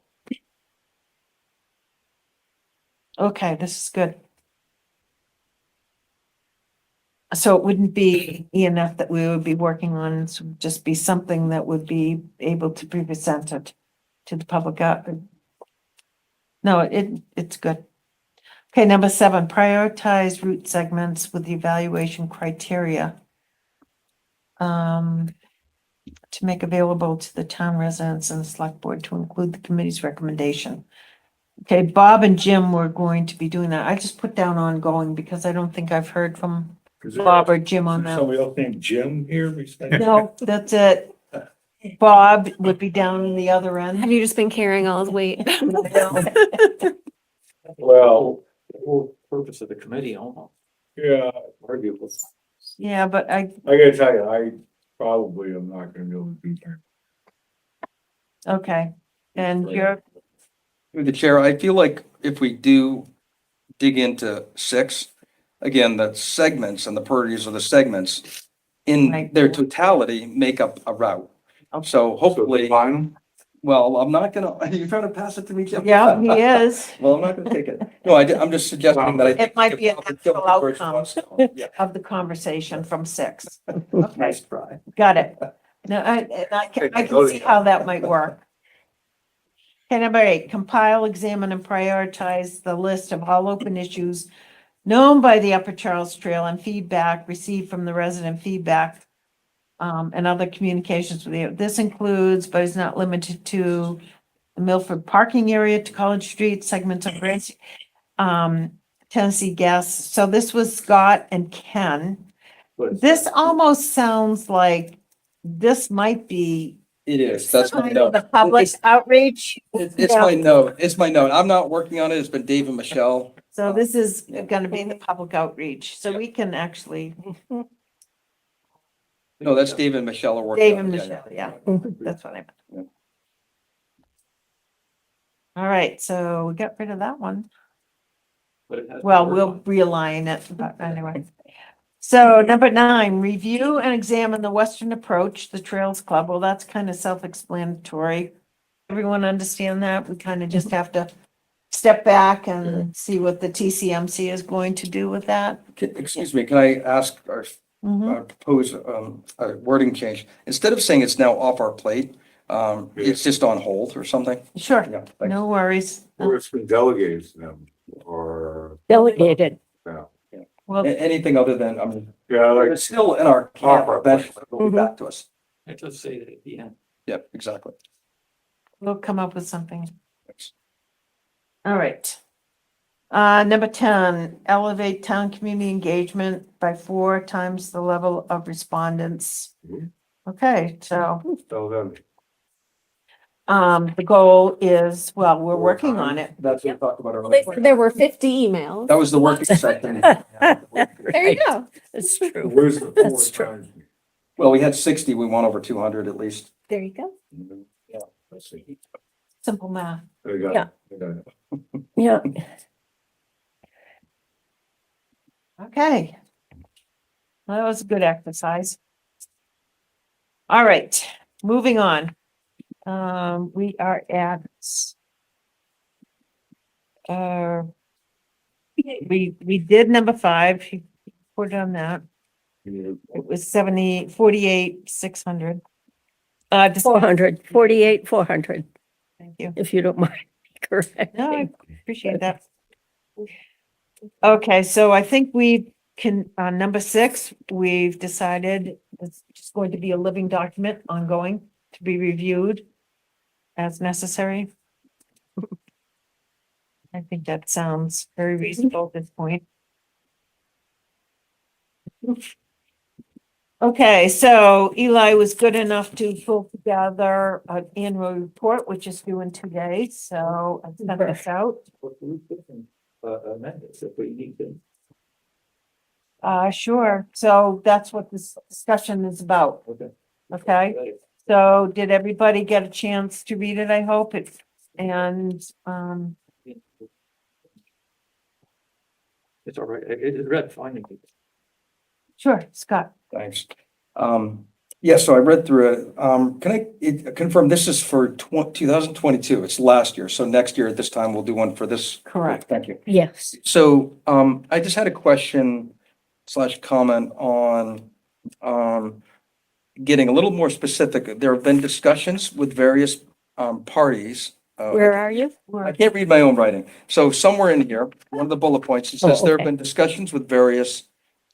Okay, this is good. So it wouldn't be ENF that we would be working on, it would just be something that would be able to be presented to the public. No, it's good. Okay, number 7, prioritize route segments with the evaluation criteria. To make available to the town residents and the select board to include the committee's recommendation. Okay, Bob and Jim were going to be doing that. I just put down ongoing because I don't think I've heard from Bob or Jim on that. Somebody else named Jim here? No, that's it. Bob would be down in the other Have end. you just been carrying all his weight? Well, The whole purpose of the committee almost yeah, arguable. Yeah, but I gotta tell you, I probably am not gonna be able to be there. okay. And you're, Through the chair, I feel like if we do dig into 6, again, the segments and the priorities of the segments in Right. their totality make up a route. So hopefully, Fine. well, I'm not gonna, are you trying to pass it to me, Jim? yeah, he is, Well, I'm not gonna take it. No, I'm just suggesting that I think. It might we be a could probably natural kill the first outcome. one. Yeah, of the conversation from 6. nice try. Got it. No, I can see how that might work. Okay, number 8, compile, examine, and prioritize the list of all open issues known by the Upper Charles Trail and feedback received from the resident feedback and other communications with you. This includes, but is not limited to, the Milford parking area to College Street, segments of Grand, Tennessee Gas. So this was Scott and Ken. This almost sounds like this might be It is, that's my kind of note. the public outreach. It's my note, it's my note. I'm not working on it. It's been Dave and Michelle. So this is gonna be the public outreach, so we can actually, No, that's Dave and Michelle are working Dave on and it. Michelle, yeah, that's what I Yeah. meant. All right, so we got rid of that one. but it has. to Well, work we'll on it. realign it, but anyway. So number 9, review and examine the Western approach, the Trails Club. Well, that's kind of self-explanatory. Everyone understand that? We kind of just have to step back and see what the TCMC is going to do with that. Excuse me, can I ask or Mhm. propose a wording change? Instead of saying it's now off our plate, it's just on hold or something? Sure, Yeah, thanks. no worries. Or it's been delegated to them, or, Delegated. yeah. Well, Anything other than, I mean, Yeah, like, it's still in our camp, Off our eventually it'll be Mhm. back to us. Let's just say that at the end. Yep, exactly. we'll come up with something. Thanks. All right. Number 10, elevate town community engagement by 4 times the level of respondents. Mhm. Okay, so, tell them. the goal is, well, we're 4 working on times. it. That's what we talked about They earlier. said there were 50 emails. That was the working session. There you go. That's true. Where's the That's 4 true. times? Well, we had 60, we want over 200 at least. There you go. Yeah. Let's see. Simple math. I got it. Yeah. I got it. Yeah. Okay. Well, that was a good exercise. All right, moving on. We are at we did number 5. You put on that. It was 48, 600. Just, 400, 48, 400, thank you. if you don't mind No, I correcting. appreciate that. Okay, so I think we can, number 6, we've decided it's just going to be a living document ongoing to be reviewed as necessary. I think that sounds very reasonable at this point. Okay, so Eli was good enough to pull together an annual report, which is due in 2 days, so I sent this out. What do we can, amend this if we need to. Sure, so that's what this discussion is about, Okay. okay? So did everybody get a chance to read it, I hope it's, and, It's all right. It read fine. sure, Scott, Thanks. Yeah, so I read through it. Can I confirm this is for 2022? It's last year. So next year at this time, we'll do one for this. correct. Thank you. Yes. So, I just had a question / comment on, getting a little more specific. There have been discussions with various, parties. Where are you? I can't read my own writing. So somewhere in here, one of the bullet points, it says Oh, there have okay. been discussions with various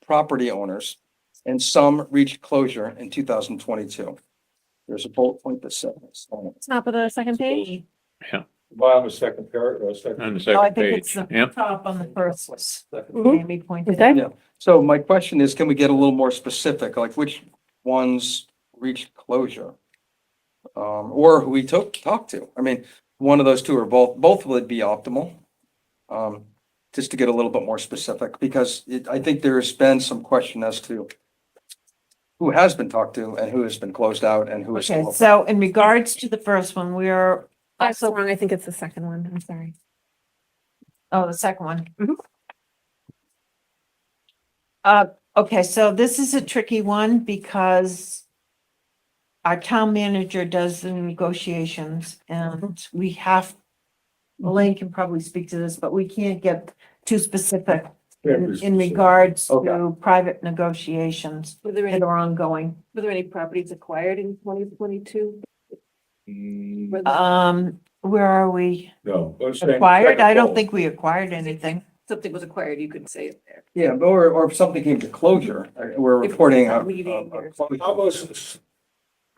property owners and some reached closure in 2022. There's a bullet point that says. Top of the second page. Bottom of second paragraph, On the No, I second think it's page. the Yep. top on the first, Mhm. Amy pointed Okay. out. Yeah. So my question is, can we get a little more specific, like which ones reached closure? Or who we talked to? I mean, one of those two or both would be optimal. Just to get a little bit more specific, because I think there's been some question as to who has been talked to and who has been closed out and who is Okay, still open. so in regards to the first one, we are That's also, wrong. I think it's the second one. I'm sorry. oh, the second one. Mhm. Okay, so this is a tricky one because our town manager does the negotiations and we have, Elaine can probably speak to this, but we can't get too specific in regards to Okay. private negotiations Were there that any, are ongoing. were there any properties acquired in 2022? Where are we? No. I'm saying Acquired? second I don't bullet. think we acquired anything. Something was acquired, you could say it there. Yeah, or if something came to closure, we're If reporting it's a a meeting or closure. Almost.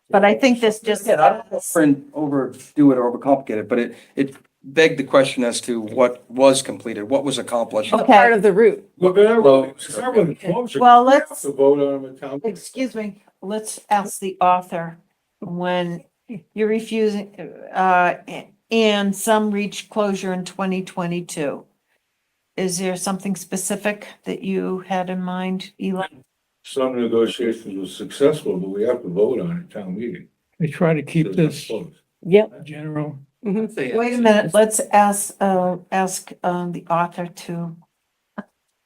But I think this just, Yeah, I don't overdo it or overcomplicate it, but it begged the question as to what was completed, what was accomplished. Okay. Part of the route. Look at that. Start with the closure. well, We have let's, to vote on them at town. excuse me, let's ask the author when you're refusing, and some reached closure in 2022. Is there something specific that you had in mind, Eli? Some negotiations were successful, but we have to vote on it at town meeting. They try to keep this Yep. general. Wait a minute, let's ask the author to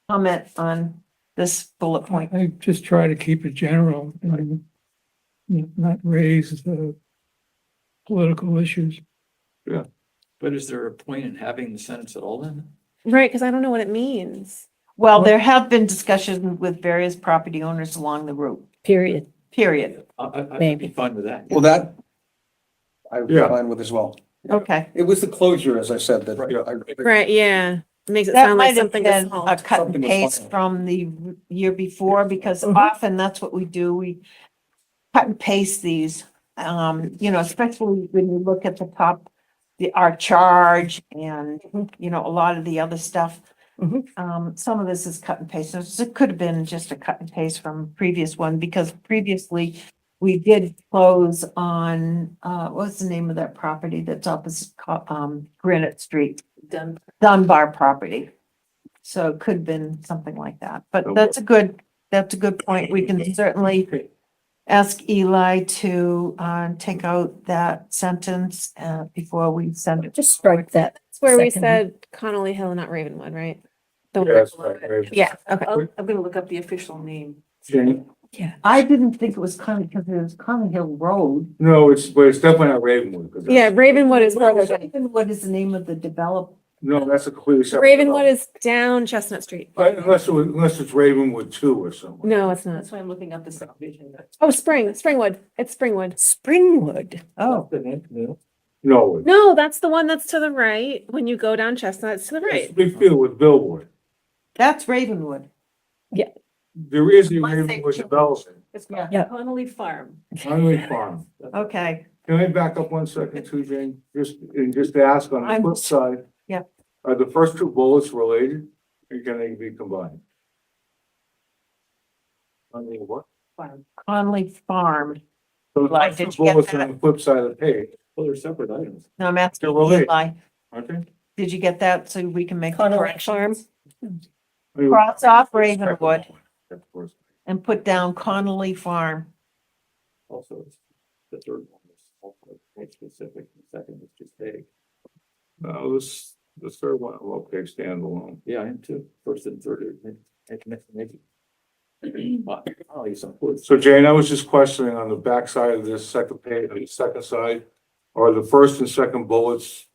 comment on this bullet point? I just try to keep it general and not raise the political issues. But is there a point in having the sentence at all then? Right, because I don't know what it means. Well, there have been discussions with various property owners along the route, Period. period. I'd be Maybe. fine with that. Well, that I was Yeah. fine with as well. Okay. It was the closure, as I said, that. Right, yeah. It makes it That sound like might have something been is small. a cut and Something was paste fine. from the year before, because Mhm. often that's what we do. We cut and paste these, especially when you look at the top, our charge and, a lot of the other stuff. Mhm. Some of this is cut and paste. So it could have been just a cut and paste from previous one, because previously we did close on, what's the name of that property that's opposite, Granite Street? Done. Dunbar property. So it could have been something like that, but that's a good point. We can certainly ask Eli to, take out that sentence, before we send it. Just strike that. That's where we second. said Connolly Hill, not Ravenwood, right? The one Yes, below it. right. Yeah, okay. I'm gonna look up the official name. Jane? I didn't think it was Connie, because it was Connie Hill Road. No, but it's definitely not Ravenwood. 'cause Yeah, that's- Ravenwood is further down. What is the name of the developer? No, that's a completely separate. Ravenwood is down Chestnut Street. Unless it's Ravenwood 2 or something. No, it's not. That's why I'm looking up the subdivision. Oh, Springwood. It's Springwood. Springwood. Oh, No, No, that's the one that's to the right. When you go down Chestnut, it's to the it's right. Big Field with Billboard. that's Ravenwood. There is a Unless they Ravenwood change- development, It's Yeah. Connolly Farm. Conway Farm. Okay, Can I back up 1 second too, Jane? Just to ask on the I'm- flip side. Yeah. Are the first two bullets related or can they be combined? I mean, what? Conley Farm. So the Like, first did two you get bullets that? on the flip side of the page, Well, they're separate items. No, I'm asking They're related. Eli. aren't they? Did you get that so we can make the Connolly corrections? I mean, Cross off Ravenwood of course. and put down Connolly Farm. Also, it's the third one is also quite specific, the second is just vague. No, the third one, okay, standalone. Yeah, I am too. First and third, maybe. I'll use some words. So Jane, I was just questioning on the back side of this second page, the second side, are the first and second bullets?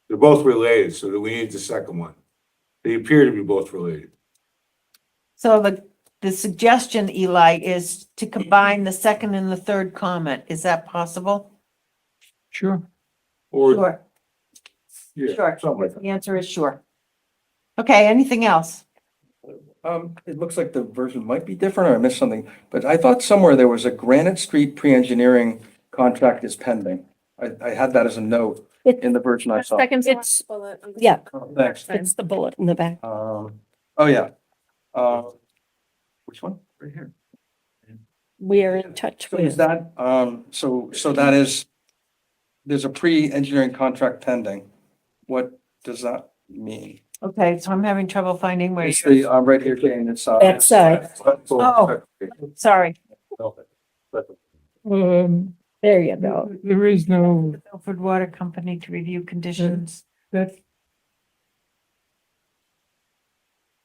They're both related, so do we need the second one? They appear to be both related. So the suggestion, Eli, is to combine the second and the third comment. Is that possible? Sure. Or, Sure, yeah, sure. something like that. The answer is sure. Okay, anything else? It looks like the version might be different or I missed something, but I thought somewhere there was a Granite Street pre-engineering contract is pending. I had that as a note in the version I saw. Second to It's- last bullet. on the- Yeah, Oh, thanks. it's the bullet in the back. Oh, yeah. Which one? Right here. We are in touch So is with. that, so that is, there's a pre-engineering contract pending. What does that mean? Okay, so I'm having trouble finding where It's you're, the, right here, Jane, it's, Backside. Oh. sorry. There you go. There is no, Milford Water Company to review conditions. that's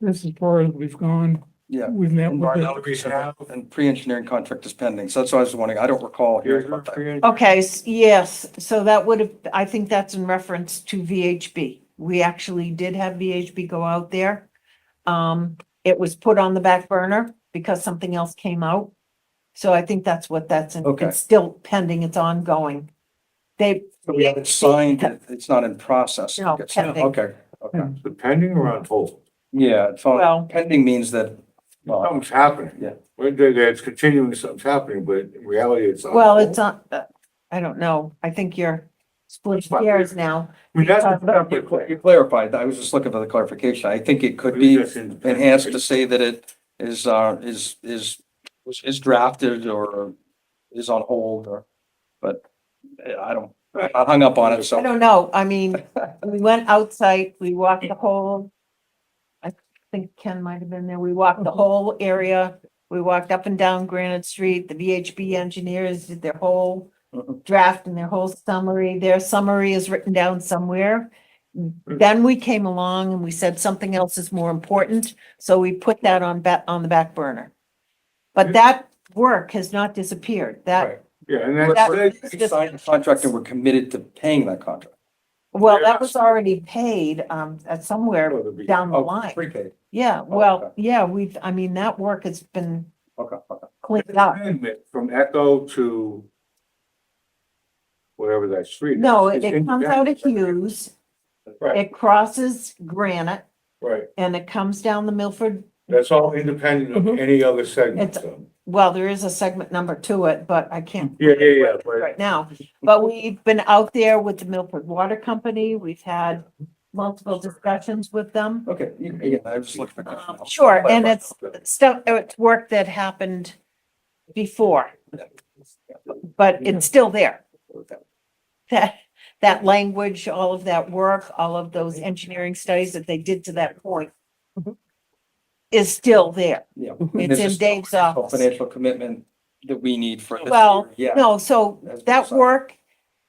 as far as we've gone. yeah. We've met with Environmental it. rehab and pre-engineering contract is pending. So that's what I was wondering. I don't recall hearing about that. Okay, yes, so that would have, I think that's in reference to VHB. We actually did have VHB go out there. It was put on the back burner because something else came out. So I think that's what that's in. Okay. It's still pending, it's ongoing. They. So we haven't signed, it's not in process. No, It's- pending. Okay, okay. The pending or on hold? Yeah, it's on- Well- pending means that, Something's happening. Yeah. It's continuing, something's happening, but in reality, it's. on Well, hold. it's on, I don't know. I think you're splitting hairs now. I mean, that's a because- separate you thing. clarified. I was just looking for the clarification. I think it could be enhanced to say that it is drafted or is on hold or, but I don't, I hung up on it, I so. don't know. I mean, we went outside, we walked the whole, I think Ken might have been there. We walked the whole area. We walked up and down Granite Street. The VHB engineers did their whole Mhm. draft and their whole summary. Their summary is written down somewhere. Then we came along and we said something else is more important, so we put that on the back burner. But that work has not disappeared. That, Right. Yeah, and That- that's, We signed the contract and we're committed to paying that contract. well, that was already paid, at somewhere down the Oh, line. prepaid. Yeah, well, yeah, I mean, that work has been Okay, okay. cleaned up. from Echo to whatever that street is. No, It's it comes out of independent. Hughes, Right, it crosses Granite, right. and it comes down the Milford. That's all independent of Mhm. any other segment, It's- so. Well, there is a segment number to it, but I can't. Yeah, right. Right now, but we've been out there with the Milford Water Company, we've had multiple discussions with them. Okay, again, I was just looking for. Sure, and it's stuff, it's work that happened before, but it's still there. That language, all of that work, all of those engineering studies that they did to that point is still there. Yeah. It's in Dave's office. Financial commitment that we need for this Well, year. Yeah. no, so That's that beside. work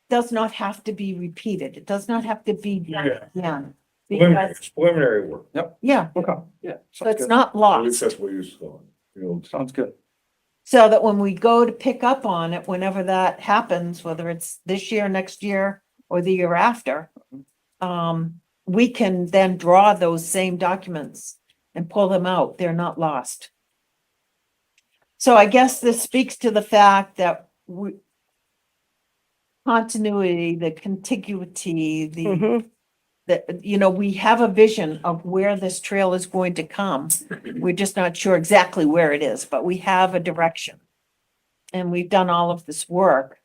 does not have to be repeated. It does not have to be done Yeah. again. Preliminary, Because, it's preliminary work. yeah, Okay, yeah. so sounds it's good. not At least lost. that's what you saw. You know, Sounds good. So that when we go to pick up on it, whenever that happens, whether it's this year, next year, or the year after, we can then draw those same documents and pull them out. They're not lost. So I guess this speaks to the fact that continuity, the contiguity, Mhm. that, you know, we have a vision of where this trail is going to come. We're just not sure exactly where it is, but we have a direction. And we've done all of this work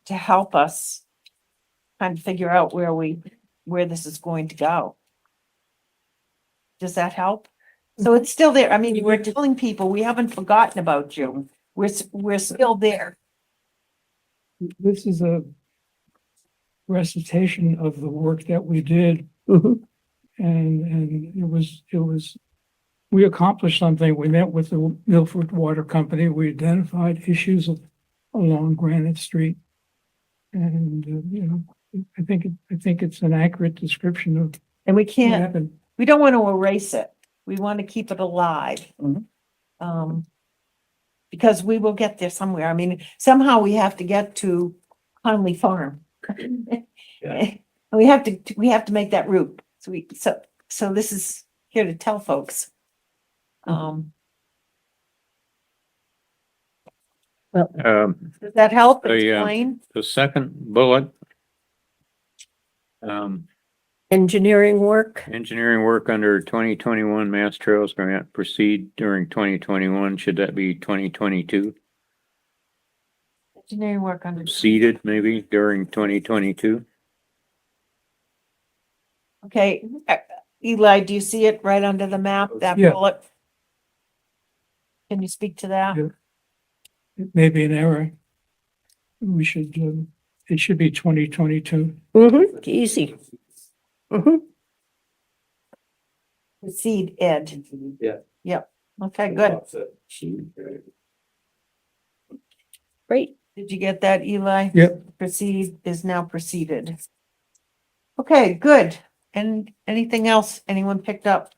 to help us kind of figure out where this is going to go. Does that help? So it's still there. I mean, we're telling people, we haven't forgotten about you. We're still there. This is a recitation of the work that we did. Mhm. And it was, we accomplished something. We met with the Milford Water Company. We identified issues along Granite Street. And, you know, I think it's an accurate description of And we what can't, happened. we don't want to erase it. We want to keep it alive. Mhm. Because we will get there somewhere. I mean, somehow we have to get to Conley Farm. And we have to make that route. So this is here to tell folks. Does that help explain? The second bullet. Engineering work. Engineering work under 2021 Mass Trails Grant proceed during 2021. Should that be 2022? Engineering work under. Seeded maybe during 2022? Okay, Eli, do you see it right under the map, that Yeah. bullet? Can you speak to that? Yeah. It may be an error. We should, it should be 2022. Easy. Mhm. Proceed, Ed. Yeah. Yep, okay, good. Great. Did you get that, Eli? Yep. Proceed is now proceeded. Okay, good. And anything else anyone picked up?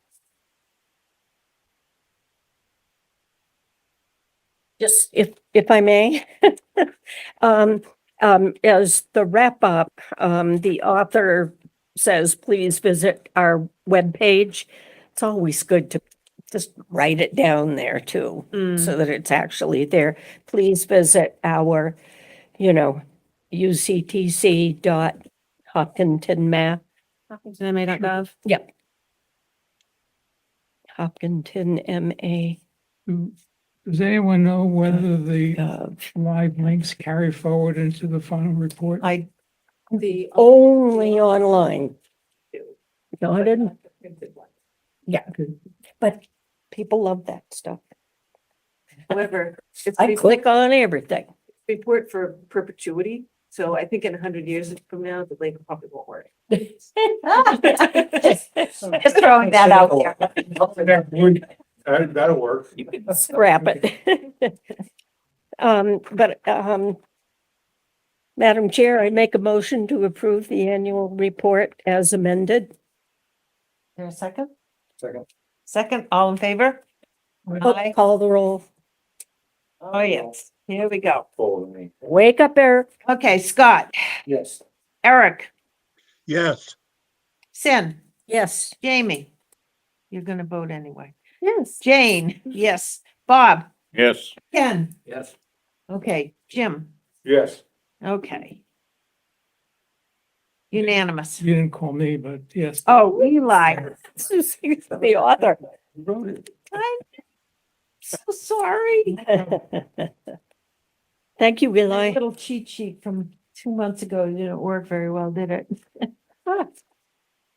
Just if I may, as the wrap up, the author says, please visit our webpage. It's always good to just write it down there too, so that it's actually there. Please visit our, uctc.hopkintonma. HopkintonMA.gov. Yep. Hopkinton MA. Does anyone know whether the Gov. live links carry forward into the final report? The. Only online. No, I didn't. Yeah, but people love that stuff. However, it's I click on everything. report for perpetuity. So I think in 100 years from now, the link probably won't work. Just throwing that out there. That'll work. You can scrap it. But Madam Chair, I make a motion to approve the annual report as amended. There a second? Second. Second, all in favor? Aye. Call the roll. Oh, yes, here we go. Follow me. Wake up, Eric. Okay, Scott, Yes. Eric, Yes, Sin, Yes. Jamie. You're gonna vote anyway. Yes. Jane, yes. Bob, Yes, Ken, Yes. okay, Jim, Yes. okay. Unanimous. You didn't call me, but yes. Oh, Eli, The author. Wrote it. I'm so sorry. Thank you, My Eli. little cheat sheet from 2 months ago didn't work very well, did it?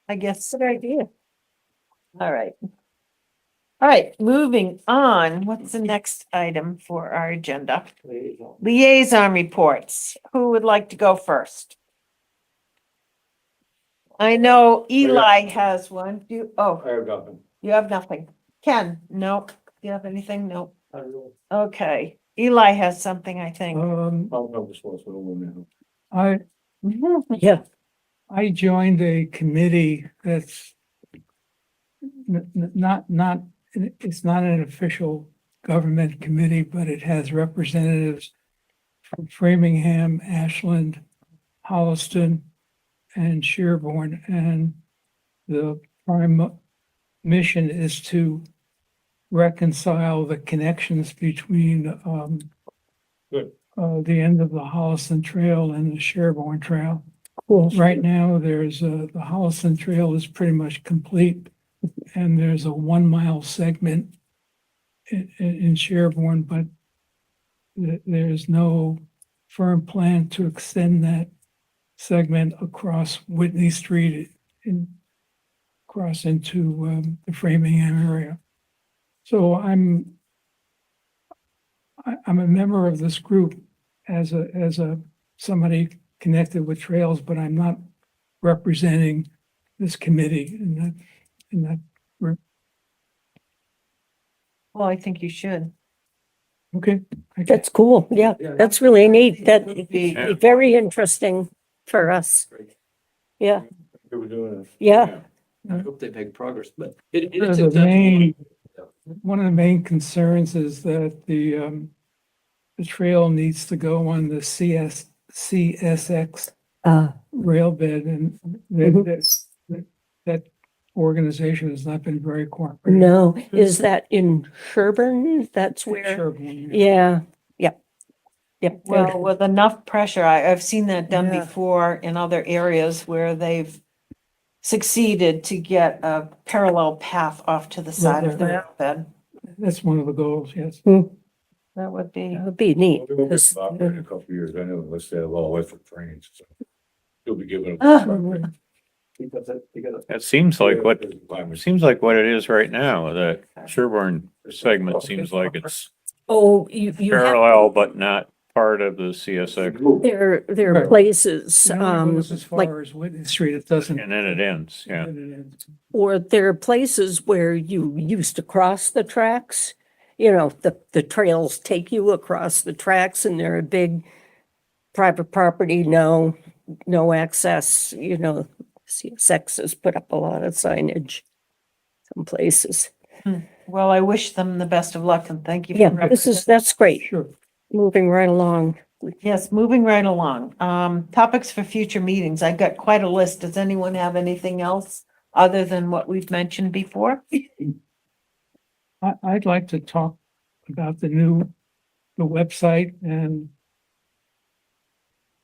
I guess. Good idea. All right. All right, moving on. What's the next item for our agenda? Liaison reports. Who would like to go first? I know Eli has one. I have nothing. You have nothing. Ken, no. Do you have anything? No. Okay. Eli has something, I think. I'll know this was what I'm I, Yeah. I joined a committee that's not, it's not an official government committee, but it has representatives from Framingham, Ashland, Holliston, and Sherborne, and the prime mission is to reconcile the connections between Good. The end of the Holliston Trail and the Sherborne Trail. Cool. Right now, there's the Holliston Trail is pretty much complete, and there's a 1 mile segment in Sherborne, but there's no firm plan to extend that segment across Whitney Street across into the Framingham area. So I'm a member of this group as somebody connected with trails, but I'm not representing this committee in that group. Well, I think you should. Okay. That's cool. Yeah, that's really neat. That would be Yeah. very interesting for us. Yeah, They were doing it. yeah. I hope they make progress, but it One is. of the main, one of the main concerns is that the trail needs to go on the CSX rail bed, and that organization has not been very cooperative. No, is that in Sherburne? That's where, Sherborne, yeah, yep. Yep. Well, with enough pressure, I've seen that done Yeah. before in other areas where they've succeeded to get a parallel path off to the side of the roadbed. That's one of the goals, yes. That would be, That would be neat. Well, they won't be 'cause- stopped in a couple of years, I know, unless they have all electric trains. So You'll be giving. Because it seems like what it is right now, that Sherburne segment seems like it's Oh, you have, parallel, but not part of the CSX, there are Right. places, It only goes as like, far as Whitney Street, it doesn't. and then it ends, yeah. or there are places where you used to cross the tracks. You know, the trails take you across the tracks, and they're a big private property, no access, you know. CSX has put up a lot of signage some places. well, I wish them the best of luck and thank you. for Yeah, representing. that's great. Sure. Moving right along. Yes, moving right along. Topics for future meetings. I've got quite a list. Does anyone have anything else other than what we've mentioned before? I'd like to talk about the website and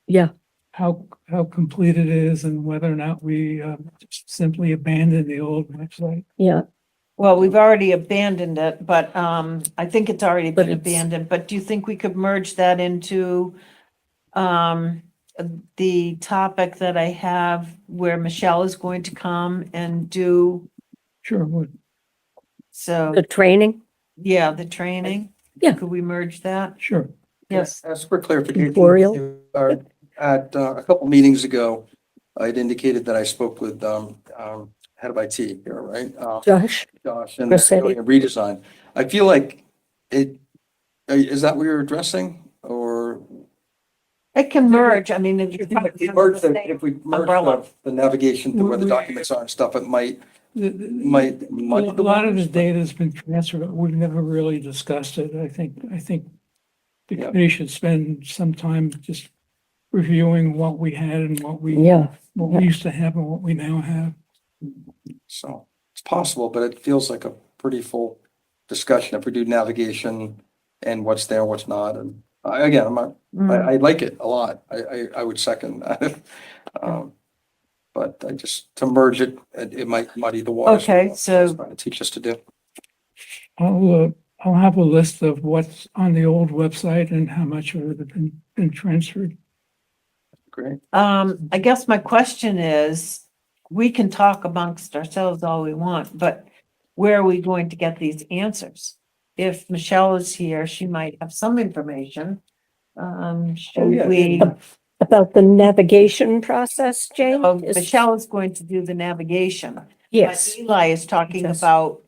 Yeah, how complete it is, and whether or not we just simply abandon the old website. yeah. Well, we've already abandoned it, but I think it's already But been it's- abandoned. But do you think we could merge that into the topic that I have where Michelle is going to come and do? Sure would. So, The training, yeah, the training. Yeah. Could we merge that? Sure. Yes. As for clarification, Tutorial. at a couple meetings ago, I'd indicated that I spoke with head of IT here, right? Josh. Josh, and they're doing a redesign. I feel like is that what you're addressing, or It can merge, I mean. If we merge Umbrella. the navigation to where the documents are and stuff, it might A lot of the data has been transferred, but we've never really discussed it. I think the Yeah. committee should spend some time just reviewing what we had and what we used to have and what we now have. So it's possible, but it feels like a pretty full discussion if we do navigation and what's there, what's not. And again, I like it a lot. I would second that. But I just, to merge it, it might muddy the waters. Okay, so- Trying to teach us to do. I'll have a list of what's on the old website and how much of it has been transferred. Great. I guess my question is, we can talk amongst ourselves all we want, but where are we going to get these answers? If Michelle is here, she might have some information. Should yeah. we, About the navigation process, Jane? Michelle is going to do the navigation. but Yes, Eli is talking Yes. about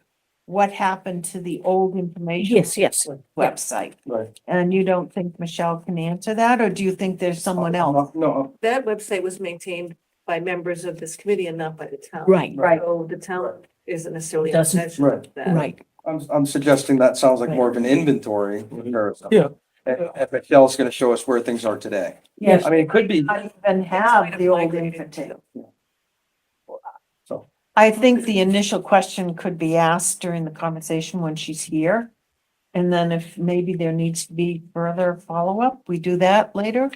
what happened to the old information. yes. Website. Right. And you don't think Michelle can answer that, or do you think there's someone else? No, That website was maintained by members of this committee and not by the town. Right, Right. So the town isn't necessarily in Doesn't- possession Right. of that. Right. I'm suggesting that sounds like more of an inventory. comparison. Yeah. And Michelle's gonna show us where things are today. Yes. I mean, it could be, I even have the old info. so, I think the initial question could be asked during the conversation when she's here. And then if maybe there needs to be further follow-up, we do that later.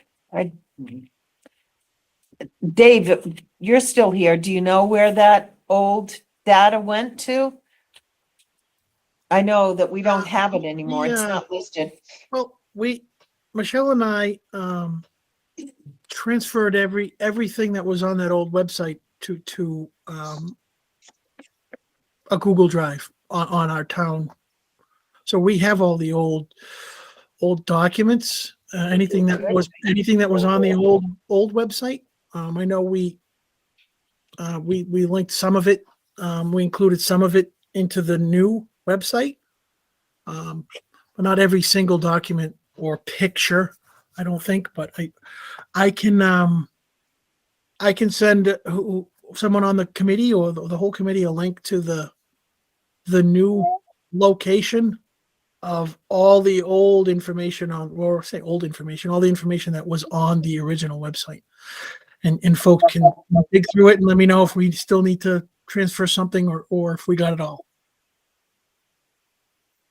Dave, you're still here. Do you know where that old data went to? I know that we don't have it anymore. It's Yeah. not listed. Well, Michelle and I, transferred everything that was on that old website to a Google Drive on our town. So we have all the old documents, anything that was on the old website. I know we linked some of it, we included some of it into the new website. But not every single document or picture, I don't think, but I can send someone on the committee or the whole committee a link to the new location of all the old information all the information that was on the original website. And folks can dig through it and let me know if we still need to transfer something or if we got it all.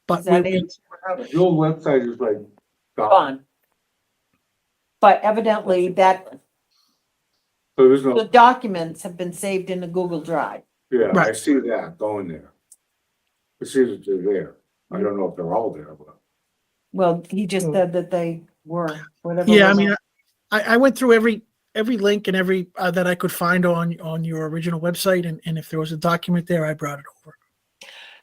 But Is that we- it? The old website is like. Gone. But evidently that So there's the no, documents have been saved in the Google Drive. yeah, I Right. see that going there. I see that they're there. I don't know if they're all there, but. Well, he just said that they were, whatever. Yeah, I was mean, on- I went through every link and every that I could find on your original website, and if there was a document there, I brought it over.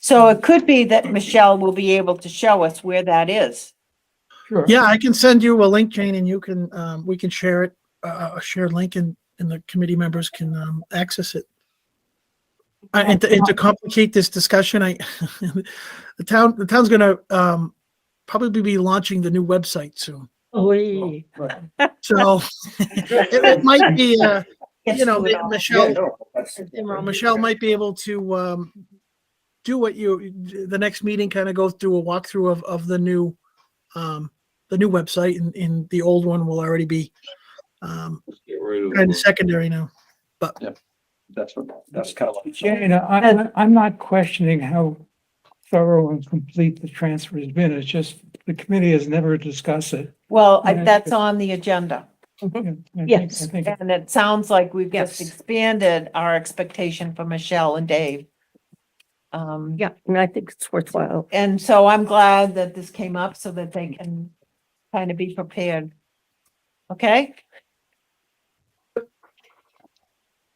So it could be that Michelle will be able to show us where that is. Sure. Yeah, I can send you a link, Jane, and you can we can share it, a shared link, and the committee members can access it. And to complicate this discussion, the town's gonna probably be launching the new website soon. Oy. So it might be, Gets to it all. Michelle might be able to do what the next meeting, kind of go through a walkthrough of the new website, and the old one will already be Get rid of kind them. of secondary now. that's kind of like. Jane, I'm not questioning how thorough and complete the transfer has been. It's just the committee has never discussed it. Well, Yeah. that's on the agenda. Yes. I think And it sounds like we've just Yes. expanded our expectation for Michelle and Dave. Yeah, and I think it's worthwhile. And so I'm glad that this came up so that they can kind of be prepared. Okay?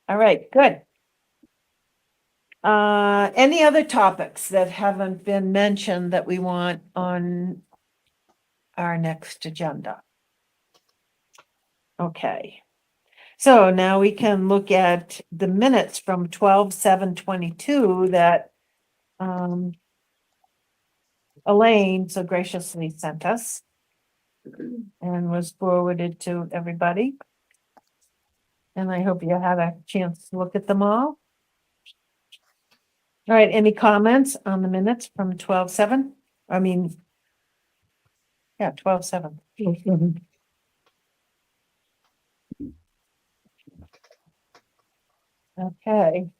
All right, good. Any other topics that haven't been mentioned that we want on our next agenda? Okay. So now we can look at the minutes from 12/7/22 that Elaine so graciously sent us. and was forwarded to everybody. And I hope you had a chance to look at them all. All right, any comments on the minutes from 12:7? I mean, yeah, 12:7. Okay.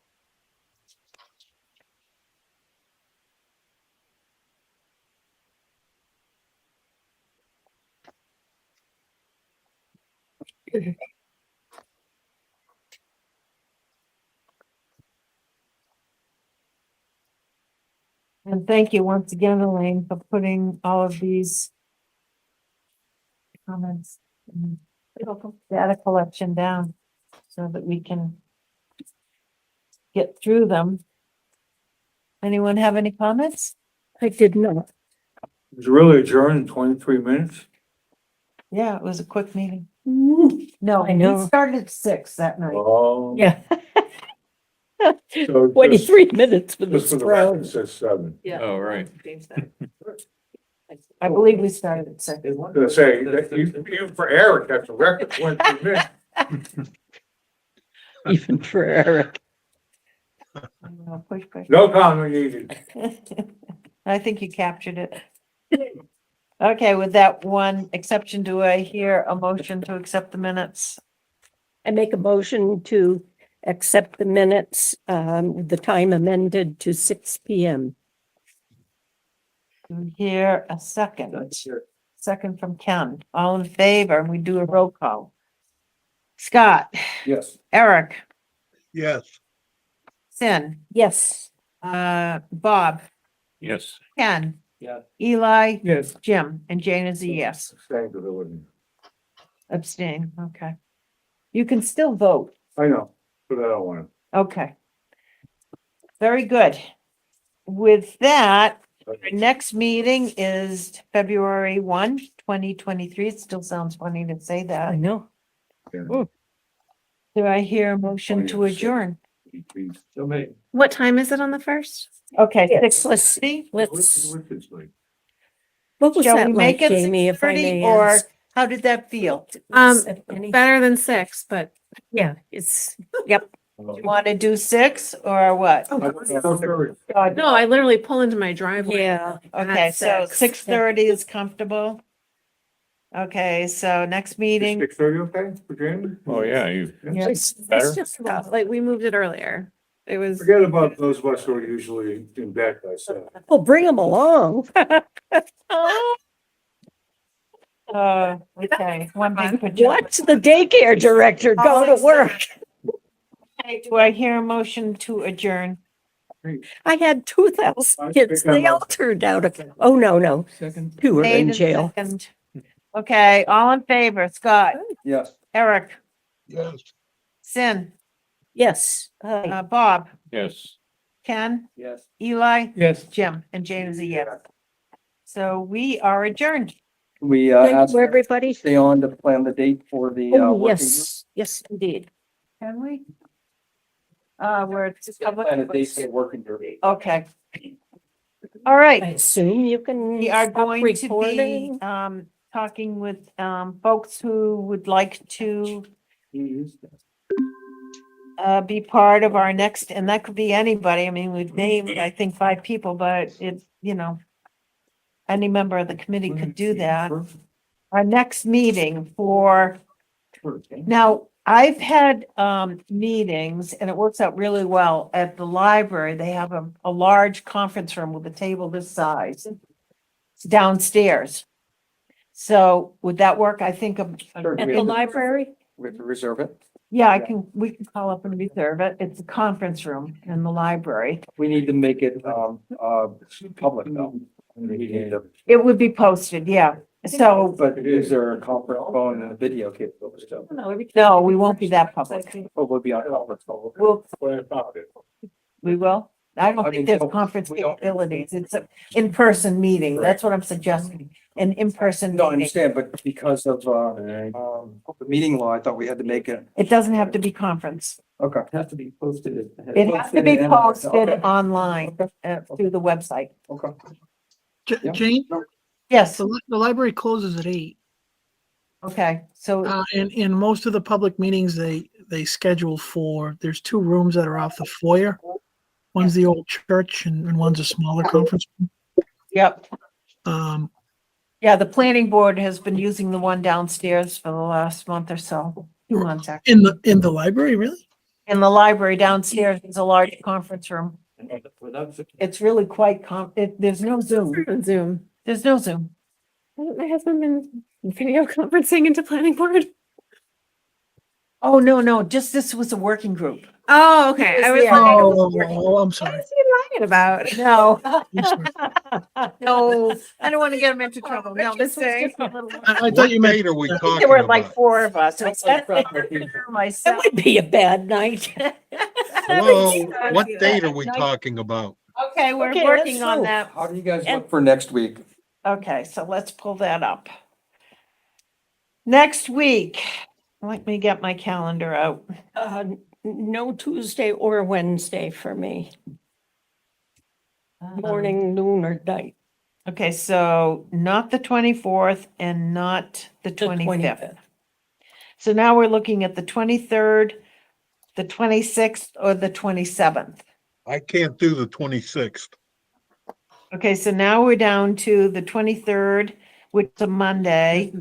And thank you once again, Elaine, for putting all of these comments, and data collection down so that we can get through them. Anyone have any comments? I did not. It was really adjourned in 23 minutes. Yeah, it was a quick meeting. Mm, No, I know. we started at 6 that night. Oh. Yeah. So 23 minutes for Just this for the record, it round. says 7. Yeah. Oh, right. Change that. I believe we started at 6. I was gonna say, that even for Eric, that's a record 23 minutes. Even for Eric. Push, push. No comment needed. I think you captured it. Okay, with that one exception, do I hear a motion to accept the minutes? I make a motion to accept the minutes, with the time amended to 6 PM. Do we hear a second? Second from Ken. All in favor, and we do a roll call. Scott, Yes. Eric, Yes. Sin, Yes. Bob, Yes. Ken. Yeah. Eli, Yes. Jim, and Jane is a yes. Thank you. Abstain, okay. You can still vote. I know, but I don't want Okay. Very good. With that, our to. next meeting is February 1, 2023. It still sounds funny to say I that. know. Do I hear a motion to adjourn? So many. What time is it on the first? Okay, Yes, 6:30. Let's, what was Shall that we like, make it Jamie, if I 6:30, may or ask? how did that feel? Any- Better than 6, but Yeah, it's, yep. You want to do 6 or what? God, no, I literally pull into my driveway. Yeah. Okay, at so 6. 6:30 is comfortable. Okay, so next meeting, 6:30 okay for Jamie? Oh, yeah, you, yeah, It's Better? just Yeah, like we moved it earlier. It was, Forget about those of us who are usually in bed by 7. Well, bring them along. okay, one big pajama. Watch the daycare director go to work. Okay, do I hear a motion to adjourn? I had 2,000 I kids. think I'm They all up. turned out. Oh, no. Second. 2 are Made in and jail. second. Okay, all in favor, Scott, Yes. Eric, Yes. Sin, Yes. Bob, yes. Ken, Yes. Eli, Yes. Jim, and Jane is a yes. So we are adjourned. We, Thank asked you, everybody. stay on to plan the date for the, Oh, working group. yes, indeed. Can we? Where it's Just gotta plan a date for the working group. okay. All right. I assume you can We are stop going to be, recording. talking with, folks who would like to, be part of our next, and that could be anybody. I mean, we've named, I think, 5 people, but it's, any member of the committee could do that. Our next meeting for, now, I've had, meetings, and it works out really well at the library. They have a large conference room with a table this size. It's downstairs. So would that work? I think, Sure. At the library? We have to reserve it. yeah, we can call up and reserve it. It's a conference room in the library. We need to make it, public though. It would be posted, yeah. So, But is there a conference phone and a video capability still? no, we won't be that public. Or will be on conference phone? We will? I don't I think mean, there's so conference we don't- capabilities. It's an in-person meeting. That's what I'm suggesting. An in-person No, I meeting. understand, but because of, the meeting law, I thought we had to make it. It doesn't have to be conference. Okay. Has to be posted. It has to be posted online through the website. Okay. Jane, Yes, the library closes at 8. Okay, so, In most of the public meetings, they schedule for, there's two rooms that are off the foyer. One's the old church and one's a smaller conference. room. yep. Um, Yeah, the planning board has been using the one downstairs for the last month or so, 2 months actually. in the library, really? In the library downstairs is a large conference room. It's really quite there's no Zoom. On Zoom. There's no Zoom. Hasn't my husband been video conferencing into planning board? Oh, no, just this was a working group. Oh, okay. I was Yeah. like, Oh, I'm what sorry. is he lying about? No, I'm sorry. no, I don't want to get him into trouble. No, this was Interesting. just a little. I thought you What meant, date are we There talking were like about? 4 of us. That Myself. would be a bad night. Hello, what date are we talking about? Okay, we're Okay, working let's on move. that. How do you guys And- look for next week? Okay, so let's pull that up. Next week, let me get my calendar out. No Tuesday or Wednesday for me, morning, noon, or night. Okay, so not the 24th and not the The 25th. So now we're looking at the 23rd, the 26th, or the 27th. I can't do the 26th. Okay, so now we're down to the 23rd, which is a Monday,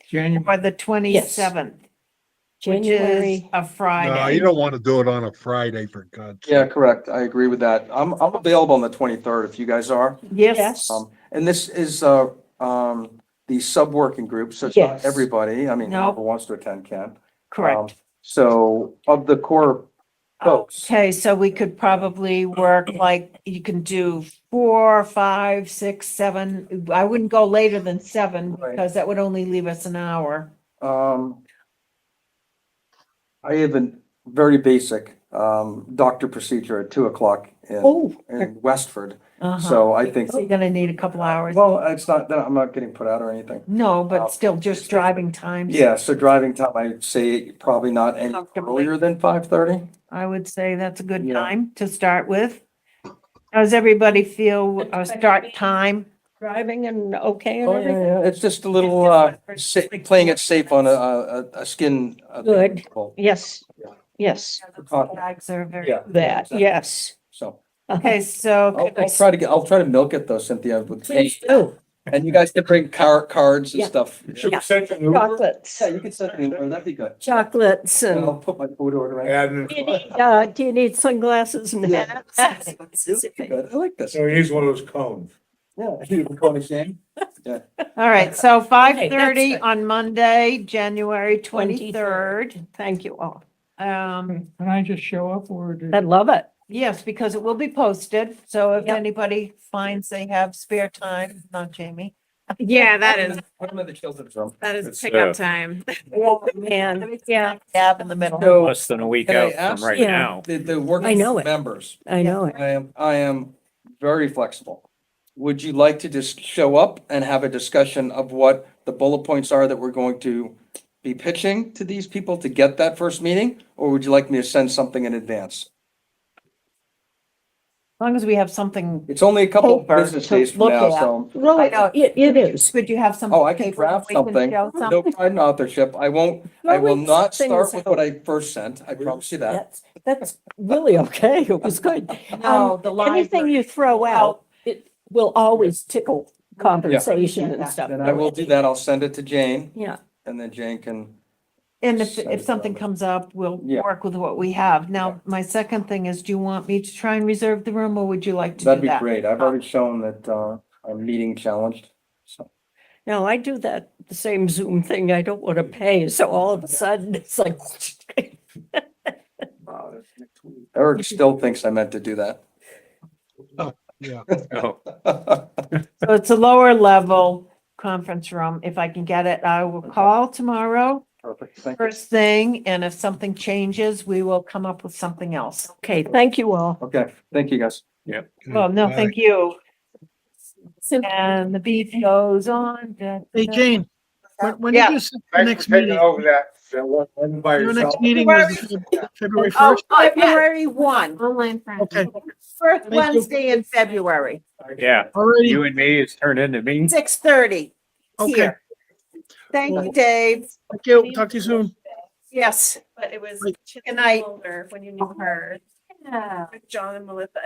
January, or the 27th, which is January, a No, Friday. you don't want to do it on a Friday, for God's Yeah, sake. correct. I agree with that. I'm available on the 23rd if you guys are. Yes, yes, And this is, the sub-working group, so it's not Yes. everybody. I mean, No. whoever wants to attend can. correct. So of the core folks, Okay, so we could probably work like, you can do 4, 5, 6, 7. I wouldn't go later than 7 Right. because that would only leave us an hour. I have a very basic, doctor procedure at 2:00 oh, in Westford. Uh-huh. So I think, So you're gonna need a couple hours. well, it's not, that I'm not getting put out or anything. No, but still just driving times. Yeah, so driving time, I'd say probably not any Comfortably. earlier than 5:30. I would say that's a good Yeah. time to start with. How does everybody feel, start time? driving and okay and Oh, yeah, everything. yeah, it's just a little, playing it safe on a skin. Good. Well, Yes, yes, Flags are very. Yeah. that, yes. So Okay, so I'll try to milk it though, Cynthia, with Please cake. do. And you guys can bring cards and Yeah. stuff. Should Yeah. we send an Uber? Chocolates, Yeah, you can send me, that'd be good. chocolates And I'll and put my food order in. And do you need sunglasses and Yeah. hats? Good, I like this. so he's one of those cones. Yeah. You can call me Shane. all right, so 5:30 good. on Monday, January 23rd. Thank you all. Um, can I just show up or? do- I love it. yes, because it will be posted, so if Yep. anybody finds they have spare time, not Jamie. Yeah, that is, Put them in the children's room. that is It's, pickup uh, time. Oh, man, yeah, Cab in the middle. So less than a week Can I out ask- from right Yeah. now. the I working know it. members, I know it. I am very flexible. Would you like to just show up and have a discussion of what the bullet points are that we're going to be pitching to these people to get that first meeting? Or would you like me to send something in advance? As long as we have something, It's only a couple Paper business to days from look now, at. so. No, I know. it is. could you have something? Oh, I can draft something. No pride in authorship. I won't, I will Throwing not things start with what out. I first sent. I promise you that. That's really okay. It was good. No, the Anything library. you throw out, it will always tickle conversation and stuff. Then I will do that. I'll send it to Jane Yeah, and then Jane can, And if Send it something over. comes up, we'll Yeah. work with what we have. Yeah. Now, my second thing is, do you want me to try and reserve the room, or would you like to do that'd be that? great. I've already shown that, I'm meeting challenged, so. no, I do that, the same Zoom thing. I don't want to pay. So all of a sudden it's like, Eric still thinks I meant to do that. Yeah. Oh, So it's a lower level conference room. If I can get it, I will call tomorrow, Perfect, thank you. first thing, and if something changes, we will come up with something else. okay, thank you all. Okay, thank you, guys. Well, no, Bye. thank you. And the beat goes on. Hey, Jane, when Yeah. did you set the Thanks next for taking meeting? over that one by Your yourself. next meeting was February Oh, 1st? February 1, Online friend. Okay, first you. Wednesday in February, yeah, already, you and me is turned into me. 6:30 okay. here. Thank you, Dave. Thank you. Talk to you soon. Yes. But it was Right. Chisholm Good night. Mulder when you knew her. Yeah. With John and Melissa.